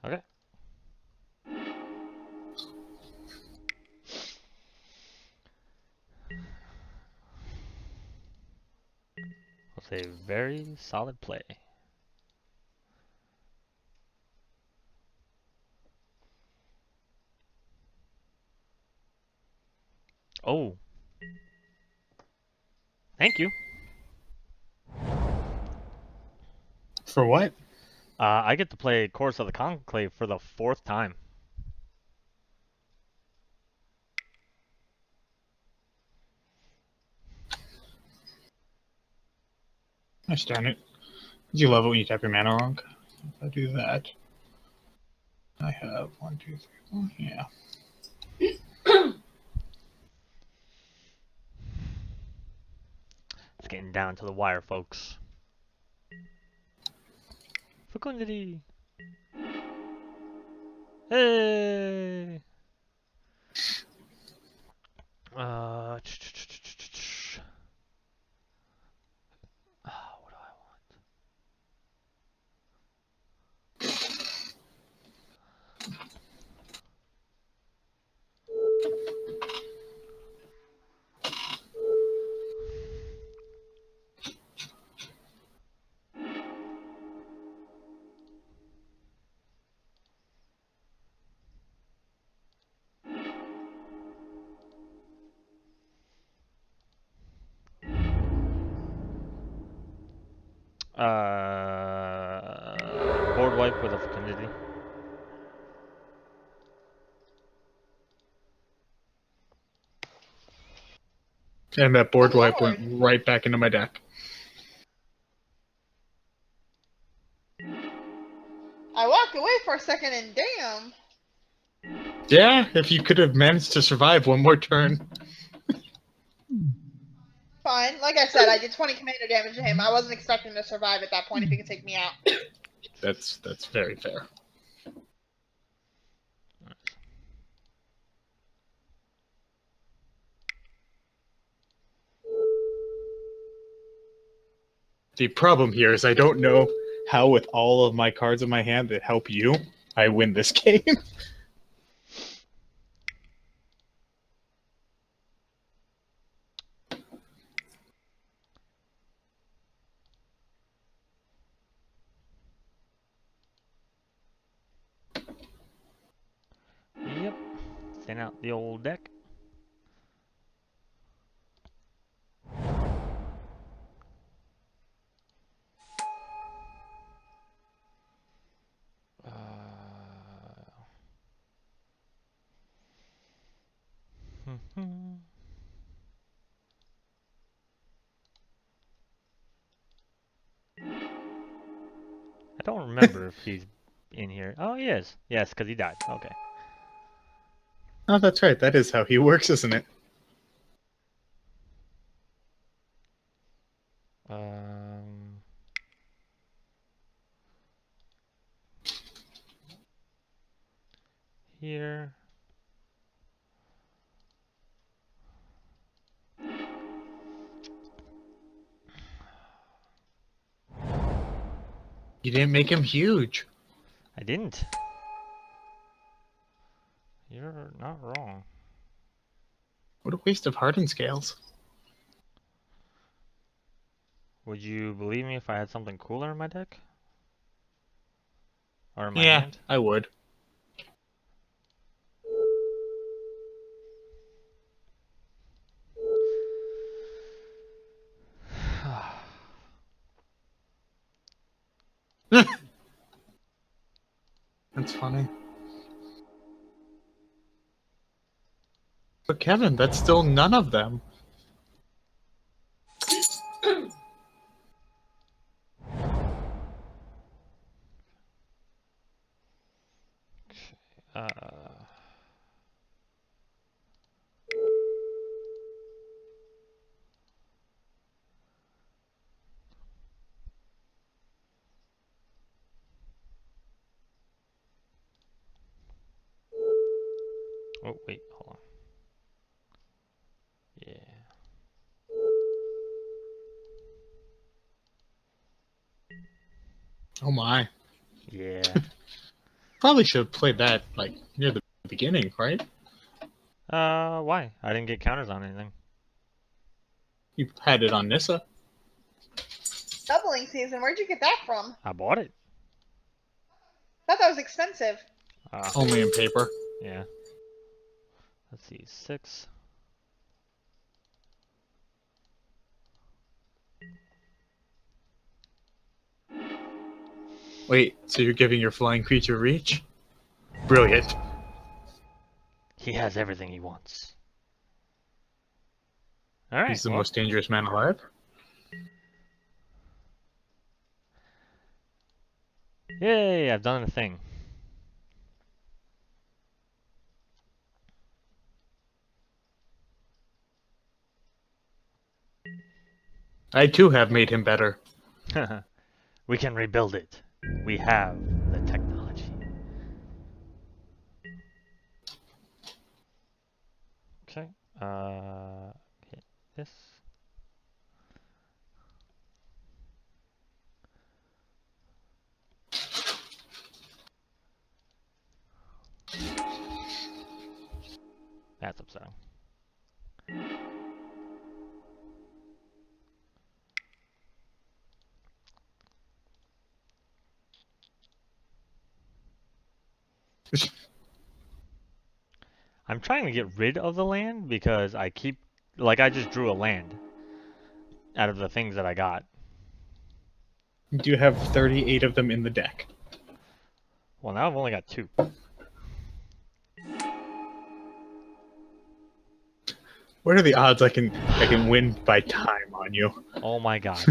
Okay. That's a very solid play. Oh. Thank you. For what? I get to play Chorus of the Conclave for the 4th time. Gosh darn it. You love it when you tap your mana wrong. If I do that, I have 1, 2, 3, 4. Yeah. It's getting down to the wire, folks. Fecundity. Hey. What do I want? Board wipe with a fecundity. And that board wipe went right back into my deck. I walked away for a second and damn. Yeah, if you could have managed to survive one more turn. Fine. Like I said, I did 20 commander damage to him. I wasn't expecting to survive at that point if he could take me out. That's very fair. The problem here is I don't know how, with all of my cards in my hand that help you, I win this game. Yep. Send out the old deck. don't remember if he's in here. Oh, he is. Yes, because he died. Okay. Oh, that's right. That is how he works, isn't it? Here. You didn't make him huge. I didn't. You're not wrong. What a waste of hardened scales. Would you believe me if I had something cooler in my deck? Or in my Yeah, hand? I would. That's funny. But Kevin, that's still none of them. uh, oh, wait, hold on. Yeah. Oh my. Yeah. Probably should have played that, like, near the beginning, right? Why? I didn't get counters on anything. You had it on Nissa. Doubling season. Where'd you get that from? I bought it. I thought that was expensive. Only in paper. Yeah. Let's see, 6. Wait, so you're giving your flying creature reach? Brilliant. He has everything he wants. Alright, He's the well, most dangerous man alive. yay, I've done a thing. I too have made him better. We can rebuild it. We have the technology. Okay, hit this. That's upsetting. I'm trying to get rid of the land because I keep, like, I just drew a land out of the things that I got. You do have 38 of them in the deck. Well, now I've only got 2. What are the odds I can win by time on you? Oh my god.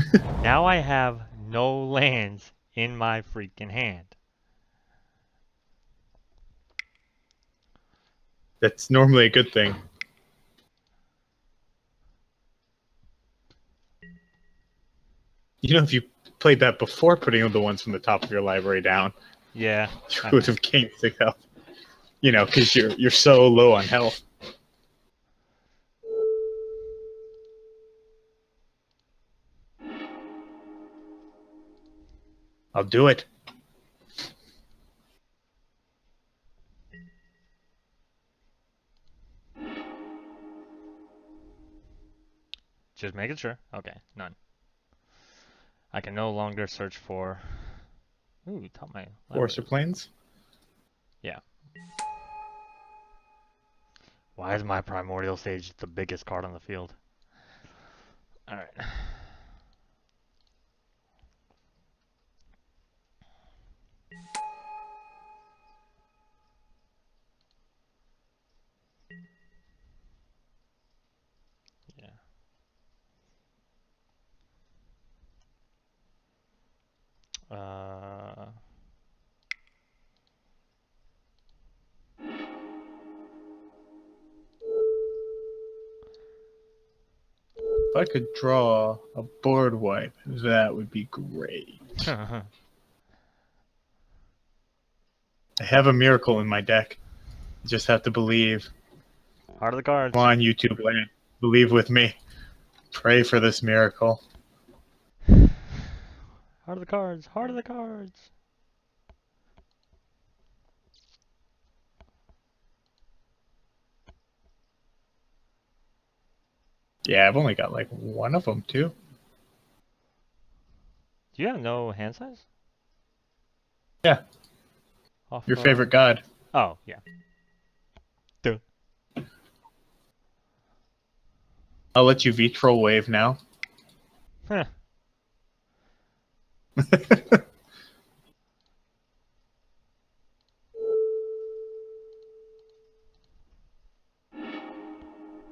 Now I have no lands in my freaking hand. That's normally a good thing. You know, if you played that before putting the ones from the top of your library down, Yeah. you would have gained 6 health. You know, because you're so low on health. I'll do it. Just making sure. Okay, none. I can no longer search for... Ooh, top my Forest or library. Plains? Yeah. Why is my Primordial Sage the biggest card on the field? Alright. Yeah. If I could draw a board wipe, that would be great. I have a miracle in my deck. You just have to believe. Heart of the cards. Come on, YouTube land. Believe with me. Pray for this miracle. Heart of the cards. Heart of the cards. Yeah, I've only got like one of them too. Do you have no hand size? Yeah. Off, Your favorite god. Oh, yeah. Duh. I'll let you V-Troll wave now. Huh.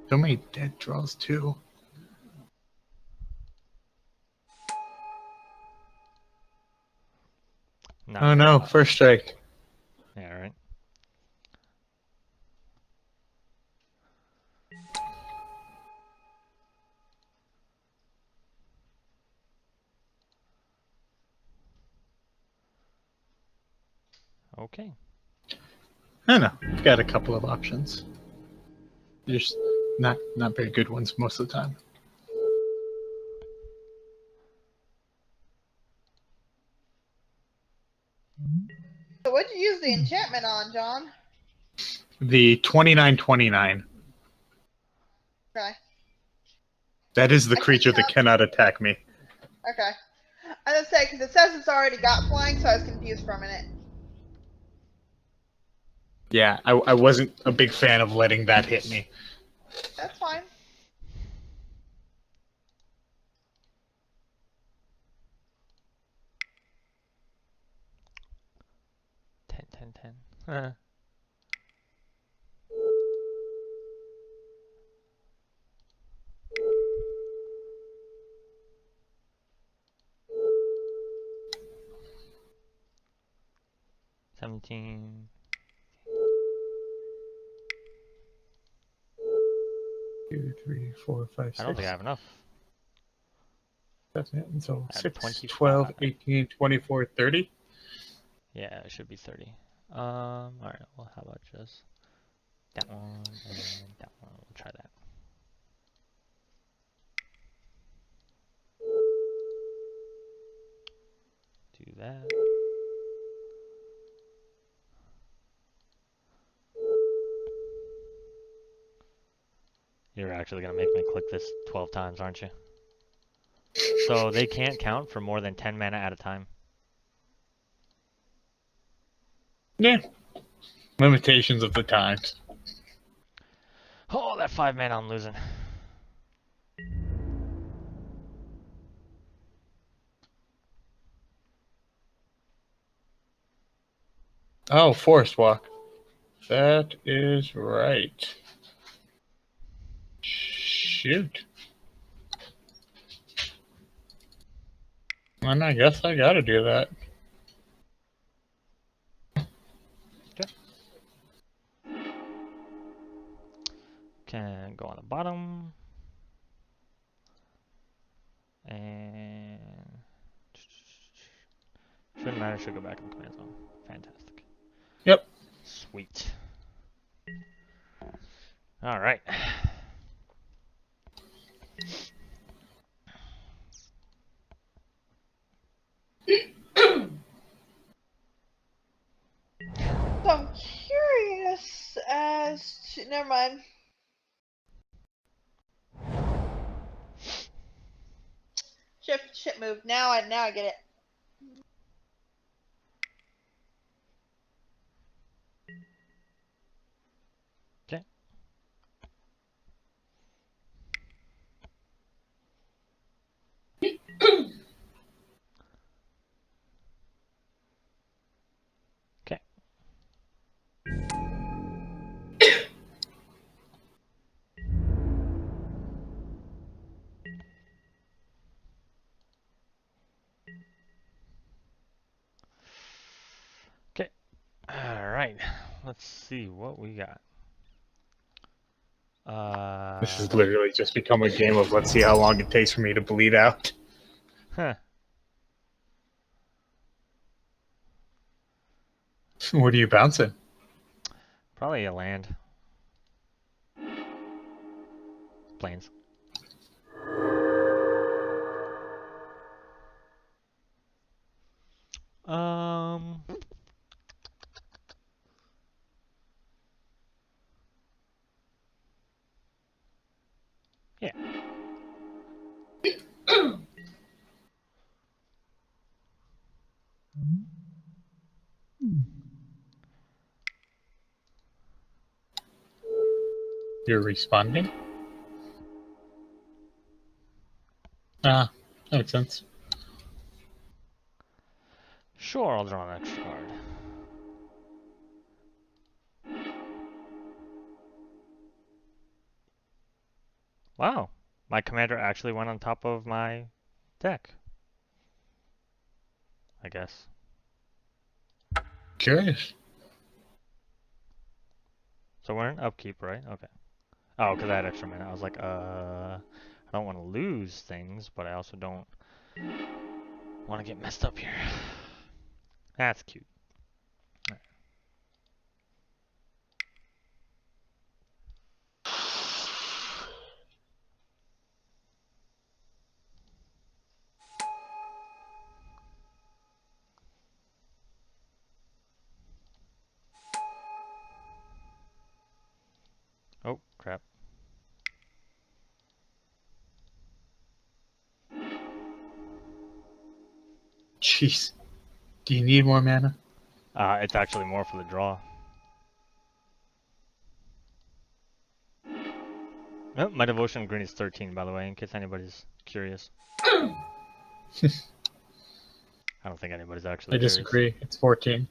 So many dead draws too. Not Oh no, first strike. Yeah, right. Okay. I don't know. I've got a couple of options. Just not very good ones most of the time. So what'd you use the enchantment on, John? The 29/29. Okay. That is the creature that cannot attack me. Okay. I was gonna say, because it says it's already got flying, so I was confused for a minute. Yeah, I wasn't a big fan of letting that hit me. That's fine. Ten. 17. 2, 3, 4, 5, 6. I don't think I have enough. 7, so I have 6, 25. 12, 18, 24, 30. Yeah, it should be 30. Alright, well, how about just that one and that one? We'll try that. Do that. You're actually going to make me click this 12 times, aren't you? So they can't count for more than 10 mana at a time. Yeah. Limitations of the times. Oh, that 5 mana I'm losing. Oh, Forest Walk. That is right. Shoot. And I guess I gotta do that. Can go on the bottom. And shouldn't matter, should go back in the command zone. Fantastic. Yep. Sweet. Alright. So I'm curious as to. Never mind. Ship move. Now I get it. Okay. Okay. Alright. Let's see what we got. This has literally just become a game of let's see how long it takes for me to bleed out. Huh. What are you bouncing? Probably a land. Plains. Yeah. You're responding? Ah, that makes sense. Sure, I'll draw an extra card. Wow, my commander actually went on top of my deck. I guess. Curious. So we're in upkeep, right? Okay. Oh, because I had extra mana. I was like, I don't want to lose things, but I also don't want to get messed up here. That's cute. Oh, crap. Jeez. Do you need more mana? It's actually more for the draw. Oh, my devotion green is 13, by the way, in case anybody's curious. I don't think anybody's actually I curious. disagree. It's 14.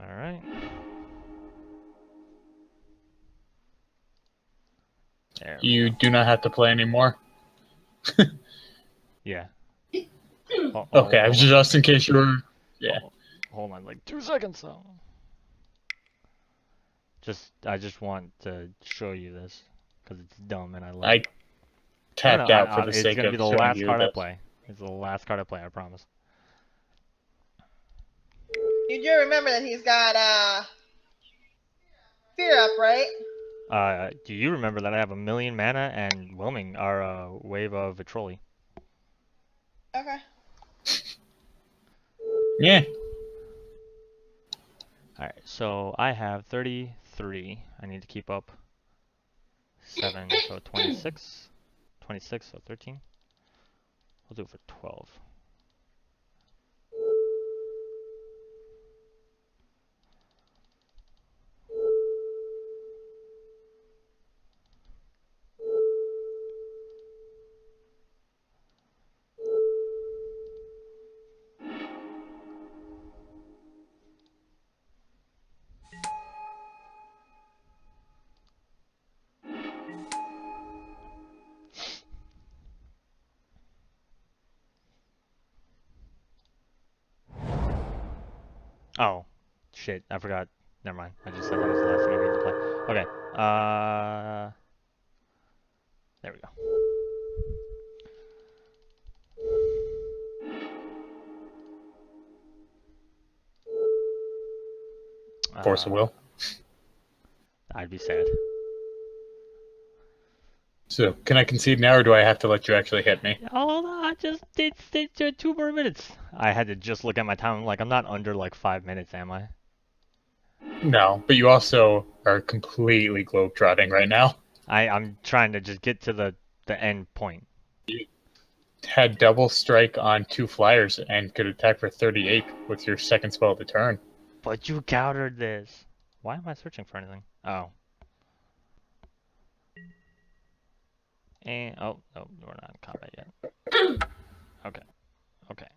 Alright. You do not have to play anymore. Yeah. Okay, I was just in case you were... Yeah. Hold on, like 2 seconds though. I just want to show you this because it's dumb and I love I it. tapped out for the it's sake gonna of be the showing last you card I this. play. It's the last card I play, I promise. You do remember that he's got Fear Up, right? Do you remember that I have 1,000,000 mana and Whelming our Wave of Vitroli? Okay. Yeah. Alright, so I have 33. I need to keep up 7, so 26. 26, so 13. We'll do it for 12. Oh, shit, I forgot. Never mind. I just said that was the last thing I needed to play. Okay, there we go. Force of Will. I'd be sad. So, can I concede now, or do I have to let you actually hit me? Oh, no, I just did 2 more minutes. I had to just look at my time. I'm like, I'm not under like 5 minutes, am I? No, but you also are completely globetrotting right now. I'm trying to just get to the end point. You had double strike on 2 flyers and could attack for 38 with your second spell of the turn. But you countered this. Why am I searching for anything? Oh. And, oh, no, we're not in combat yet. Okay. Okay.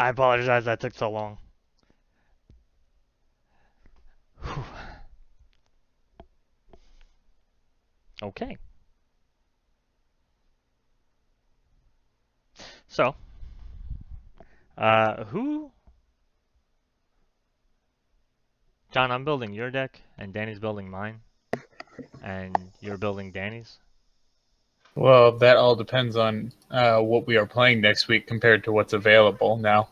I apologize that took so long. Whew. Okay. So, who? John, I'm building your deck, and Danny's building mine, and you're building Danny's. Well, that all depends on what we are playing next week compared to what's available now.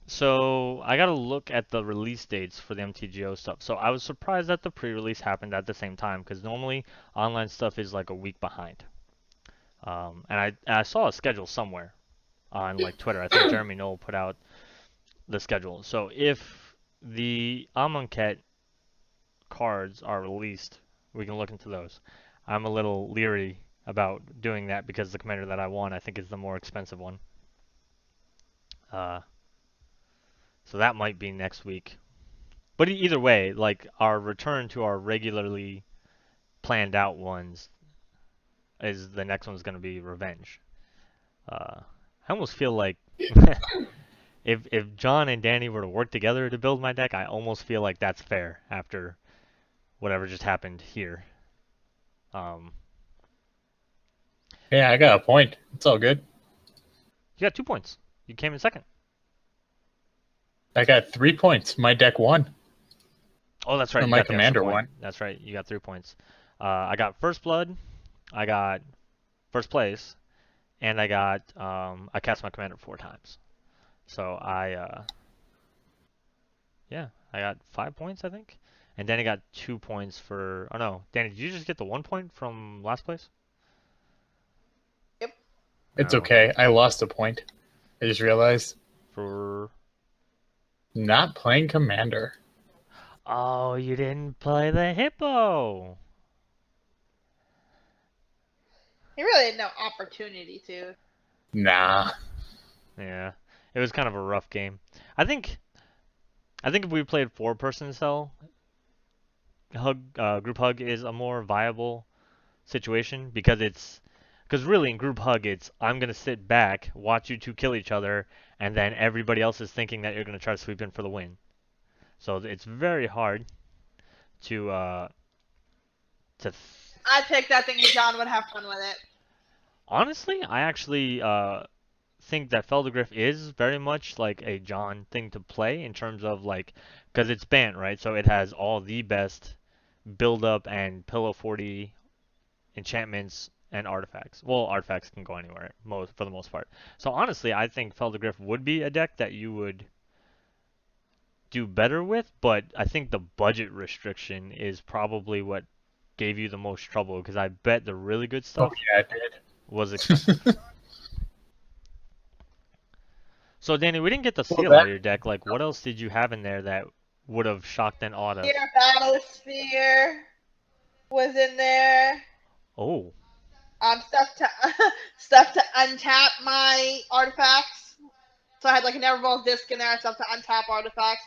So I gotta look at the release dates for the MTGO stuff. So I was surprised that the pre-release happened at the same time because normally online stuff is like a week behind. And I saw a schedule somewhere on like Twitter. I think Jeremy Noel put out the schedule. So if the Amonkhet cards are released, we can look into those. I'm a little leery about doing that because the commander that I want I think is the more expensive one. So that might be next week. But either way, like our return to our regularly planned out ones is the next one's going to be Revenge. I almost feel like if John and Danny were to work together to build my deck, I almost feel like that's fair after whatever just happened here. Yeah, I got a point. It's all good. You got 2 points. You came in second. I got 3 points. My deck won. Oh, that's right. Or You my got the extra commander point. won. That's right. You got 3 points. I got first blood. I got first place, and I cast my commander 4 times. So yeah, I got 5 points, I think. And Danny got 2 points for. Oh no, Danny, did you just get the 1 point from last place? Yep. It's No. okay. I lost a point. I just realized. For. Not playing commander. Oh, you didn't play the hippo. He really had no opportunity to. Nah. Yeah, it was kind of a rough game. I think if we played 4-person cell, group hug is a more viable situation because really in group hug it's I'm gonna sit back, watch you two kill each other, and then everybody else is thinking that you're gonna try to sweep in for the win. So it's very hard to I picked that thing and John would have fun with it. honestly, I actually think that Pheldagriff is very much like a John thing to play in terms of like because it's Bant, right? So it has all the best build up and pillow 40 enchantments and artifacts. Well, artifacts can go anywhere for the most part. So honestly, I think Pheldagriff would be a deck that you would do better with, but I think the budget restriction is probably what gave you the most trouble because I bet the really good stuff yeah, it did. was expensive. So Danny, we didn't get to see Well, a lot that- of your deck. Like, what else did you have in there that would have shocked and awed us? Your Battlesphere was in there. Oh, Stuff to untap my artifacts. So I had like a Neverwalls disc in there, stuff to untap artifacts.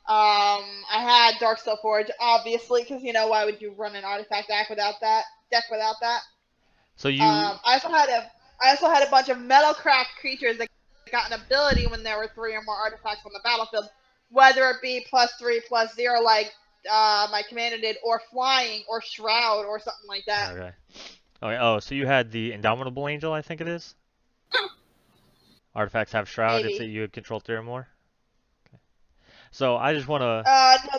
I had Darksteel Forge, obviously, because why would you run an artifact deck without that? so you I also had a bunch of Metalcraft creatures that got an ability when there were 3 or more artifacts on the battlefield, whether it be +3/+0 like my commander did, or flying, or shroud, or something like that. okay? Okay. Oh, so you had the Indomitable Angel, I think it is. Artifacts have shroud Maybe. if you control 3 or more. Okay. So I just want to. No,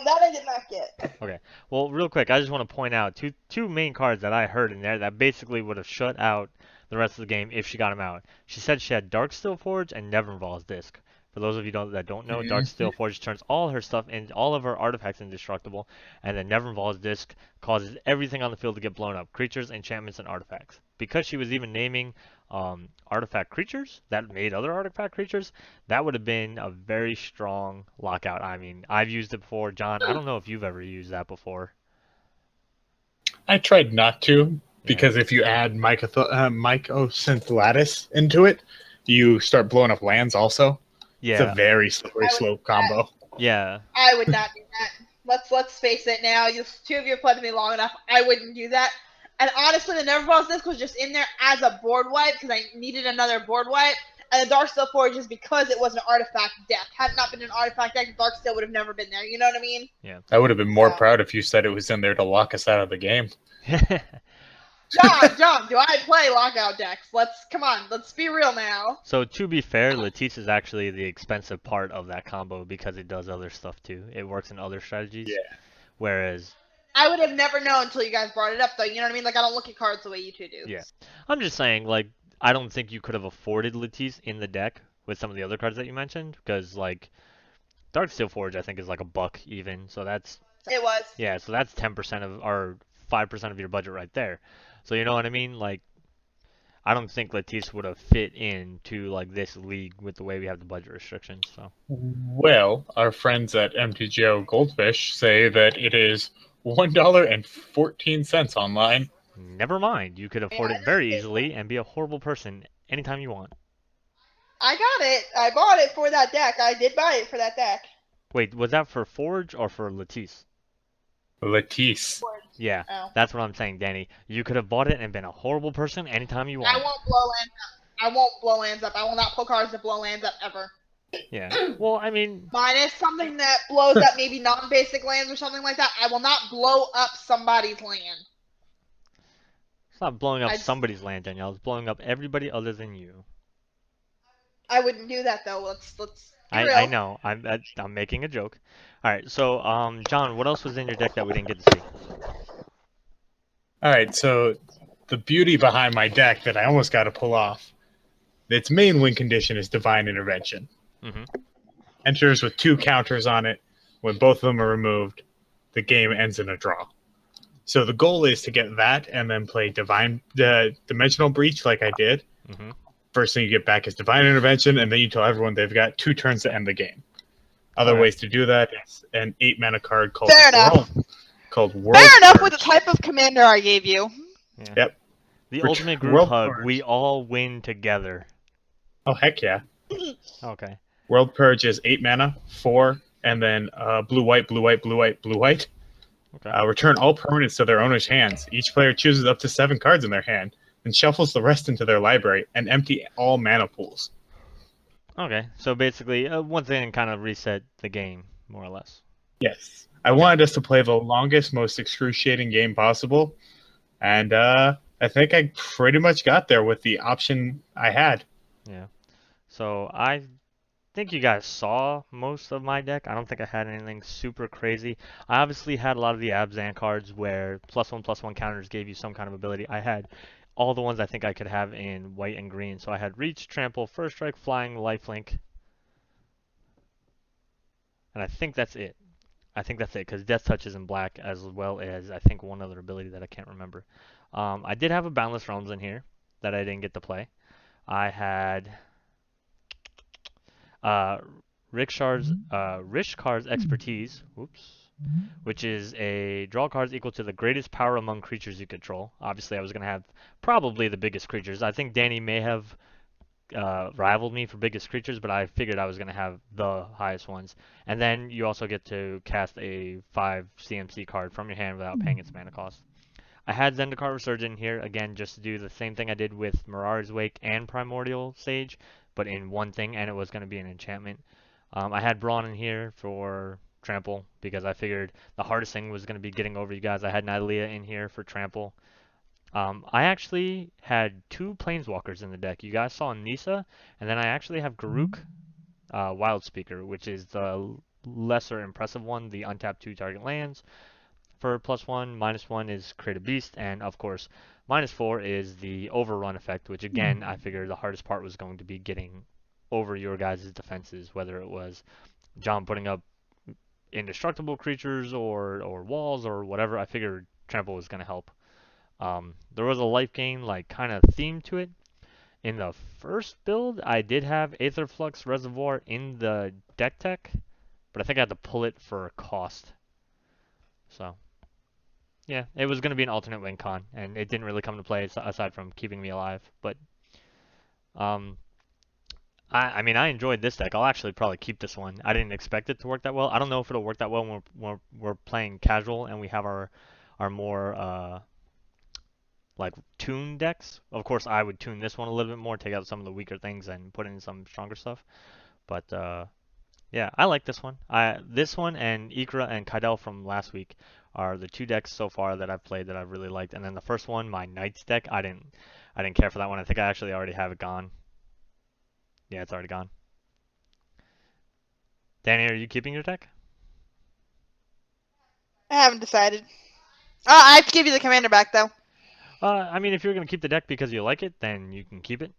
that I did not get. Okay. Well, real quick, I just want to point out two main cards that I heard in there that basically would have shut out the rest of the game if she got them out. She said she had Darksteel Forge and Neverwall's Disc. For those of you that don't know, Darksteel Forge turns all her stuff and all of her artifacts indestructible, and then Neverwall's Disc causes everything on the field to get blown up: creatures, enchantments, and artifacts. Because she was even naming artifact creatures that made other artifact creatures, that would have been a very strong lockout. I mean, I've used it before. John, I don't know if you've ever used that before. I tried not to, because if you add Mycosynth Lattice into it, you start blowing up lands also. It's a very slippery slope combo. Yeah. I would not do that. Let's face it now. You 2 of you have played with me long enough. I wouldn't do that. And honestly, the Neverwalls disc was just in there as a board wipe because I needed another board wipe. and the Darksteel Forge is because it was an artifact deck. Had it not been an artifact deck, Darksteel would have never been there. You know what I mean? Yeah. I would have been more So. proud if you said it was in there to lock us out of the game. John, do I play lockout decks? Come on, let's be real now. So to be fair, Latisse is actually the expensive part of that combo because it does other stuff too. It works in other strategies. Yeah. Whereas I would have never known until you guys brought it up, though. You know what I mean? Like, I don't look at cards the way you two do. Yeah. I'm just saying, like, I don't think you could have afforded Latisse in the deck with some of the other cards that you mentioned, because, like, Darksteel Forge, I think, is like $1 even, so that's... It was. Yeah, so that's 10% of, or 5% of your budget right there. So, you know what I mean? Like, I don't think Latisse would have fit into, like, this league with the way we have the budget restrictions, so... Well, our friends at MTGO Goldfish say that it is $1.14 online. Never mind. You could afford it very easily and be a horrible person anytime you want. I got it. I bought it for that deck. I did buy it for that deck. Wait, was that for Forge or for Latisse? Latisse. Yeah, Oh. that's what I'm saying, Danny. You could have bought it and been a horrible person anytime you want. I won't blow lands up. I won't blow lands up. I will not pull cards that blow lands up ever. Yeah. Well, I mean... Minus something that blows up maybe non-basic lands or something like that. I will not blow up somebody's land. It's not blowing up somebody's land, Danielle. It's blowing up everybody other than you. I wouldn't do that, though. Let's be real. I know. I'm making a joke. All right. So, John, what else was in your deck that we didn't get to see? All right, so the beauty behind my deck that I almost got to pull off, its main win condition is Divine Intervention. Mm-hmm. Enters with 2 counters on it. When both of them are removed, the game ends in a draw. So the goal is to get that and then play Dimensional Breach like I did. Mm-hmm. First thing you get back is Divine Intervention, and then you tell everyone they've got 2 turns to end the game. Other ways to do that is an 8-mana card called World Fair enough Purge. with the type of commander I gave you. Yeah. Yep. The Which- ultimate group World hug. Purge. We all win together. Oh, heck yeah. Okay. World Purge is 8 mana, 4, and then blue, white, blue, white, blue, white, blue, white. Okay. Return all permanents to their owner's hands. Each player chooses up to 7 cards in their hand, and shuffles the rest into their library, and empty all mana pools. Okay. So basically, one thing kind of reset the game, more or less. Yes. I wanted us to play the longest, most excruciating game possible, and I think I pretty much got there with the option I had. Yeah. So I think you guys saw most of my deck. I don't think I had anything super crazy. I obviously had a lot of the Abzan cards where +1/+1 counters gave you some kind of ability. I had all the ones I think I could have in white and green. So I had Reach, Trample, First Strike, Flying, Lifelink. And I think that's it. I think that's it, because Death Touch is in black, as well as I think one other ability that I can't remember. I did have a Boundless Realms in here that I didn't get to play. I had Rishkar's Expertise, which is a draw cards equal to the greatest power among creatures you control. Obviously, I was going to have probably the biggest creatures. I think Danny may have rivaled me for biggest creatures, but I figured I was going to have the highest ones. And then you also get to cast a 5 CMC card from your hand without paying its mana cost. I had Zendikar Resurgent here, again, just to do the same thing I did with Mirari's Wake and Primordial Sage, but in one thing, and it was going to be an enchantment. I had Brawn in here for Trample, because I figured the hardest thing was going to be getting over you guys. I had Natalia in here for Trample. I actually had 2 Planeswalkers in the deck. You guys saw Nisa, and then I actually have Garruk Wildspeaker, which is the lesser impressive one, the untap 2 target lands. For +1, -1 is Create a Beast, and of course, -4 is the Overrun effect, which again, I figured the hardest part was going to be getting over your guys' defenses, whether it was John putting up indestructible creatures or walls or whatever. I figured Trample was going to help. There was a life gain kind of theme to it. In the first build, I did have Aetherflux Reservoir in the deck tech, but I think I had to pull it for a cost. So, yeah, it was going to be an alternate win con, and it didn't really come to play aside from keeping me alive. But, I mean, I enjoyed this deck. I'll actually probably keep this one. I didn't expect it to work that well. I don't know if it'll work that well when we're playing casual and we have our more like tune decks. Of course, I would tune this one a little bit more, take out some of the weaker things and put in some stronger stuff. But yeah, I like this one. This one and Ikra and Kaidel from last week are the two decks so far that I've played that I've really liked. And then the first one, my Knights deck, I didn't care for that one. I think I actually already have it gone. Yeah, it's already gone. Danny, are you keeping your deck? I haven't decided. I have to give you the commander back though. I mean, if you're gonna keep the deck because you like it, then you can keep it.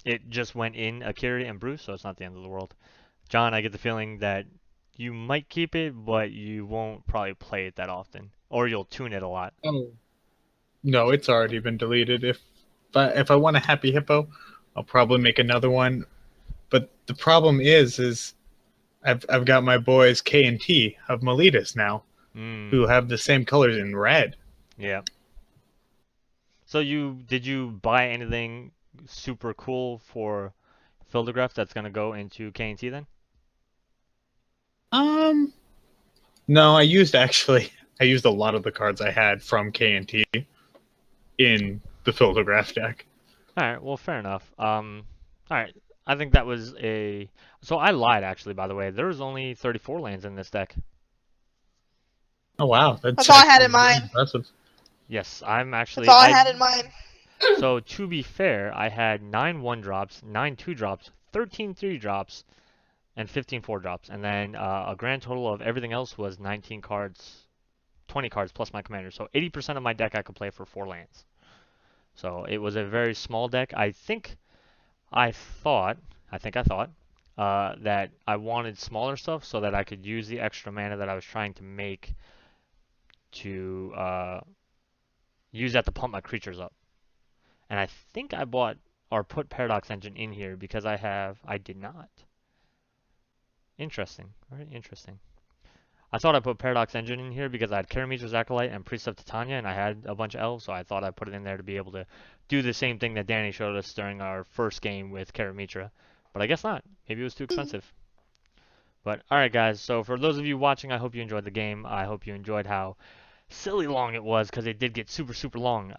It just went in Akiri and Bruce, so it's not the end of the world. John, I get the feeling that you might keep it, but you won't probably play it that often, or you'll tune it a lot. Oh, no, it's already been deleted. If I want a Happy Hippo, I'll probably make another one. But the problem is I've got my boys K and T of Miletus now, who have the same colors in red. Yeah. So did you buy anything super cool for Pheldagriff that's gonna go into K&T then? No, I used a lot of the cards I had from K and T in the Pheldagriff deck. All right, well, fair enough. All right, I think that was a. So I lied actually, by the way. There was only 34 lands in this deck. Oh wow, That's all I had in mind. Impressive. Yes, I'm actually. That's all I had in mind. So to be fair, I had 9 1-drops, 9 2-drops, 13 3-drops, and 15 4-drops, and then a grand total of everything else was 19 cards, 20 cards plus my commander. So 80% of my deck I could play for 4 lands. So it was a very small deck. I thought that I wanted smaller stuff so that I could use the extra mana that I was trying to make to use that to pump my creatures up. And I think I bought or put Paradox Engine in here because I did not. Interesting, very interesting. I thought I put Paradox Engine in here because I had Karametra's Acolyte and Priest of Titania, and I had a bunch of elves, so I thought I'd put it in there to be able to do the same thing that Danny showed us during our first game with Karametra. But I guess not. Maybe it was too expensive. But alright guys, so for those of you watching, I hope you enjoyed the game. I hope you enjoyed how silly long it was, because it did get super, super long.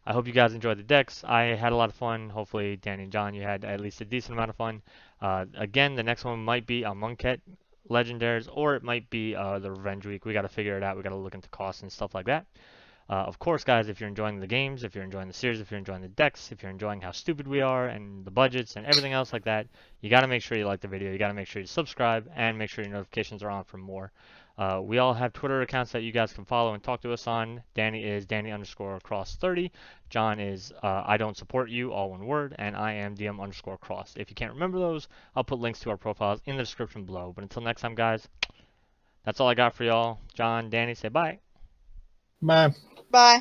I hope you guys enjoyed the decks. I had a lot of fun. Hopefully, Danny and John, you had at least a decent amount of fun. Again, the next one might be a Monket Legendaries, or it might be the Revenge Week. We got to figure it out. We got to look into costs and stuff like that. Of course, guys, if you're enjoying the games, if you're enjoying the series, if you're enjoying the decks, if you're enjoying how stupid we are and the budgets and everything else like that, you got to make sure you like the video. You got to make sure you subscribe and make sure your notifications are on for more. We all have Twitter accounts that you guys can follow and talk to us on. Danny is Danny_cross30. John is I don't support you, all one word, and I am DM_cross. If you can't remember those, I'll put links to our profiles in the description below. But until next time, guys, that's all I got for y'all. John, Danny, say bye. Bye. Bye.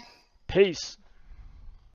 Peace.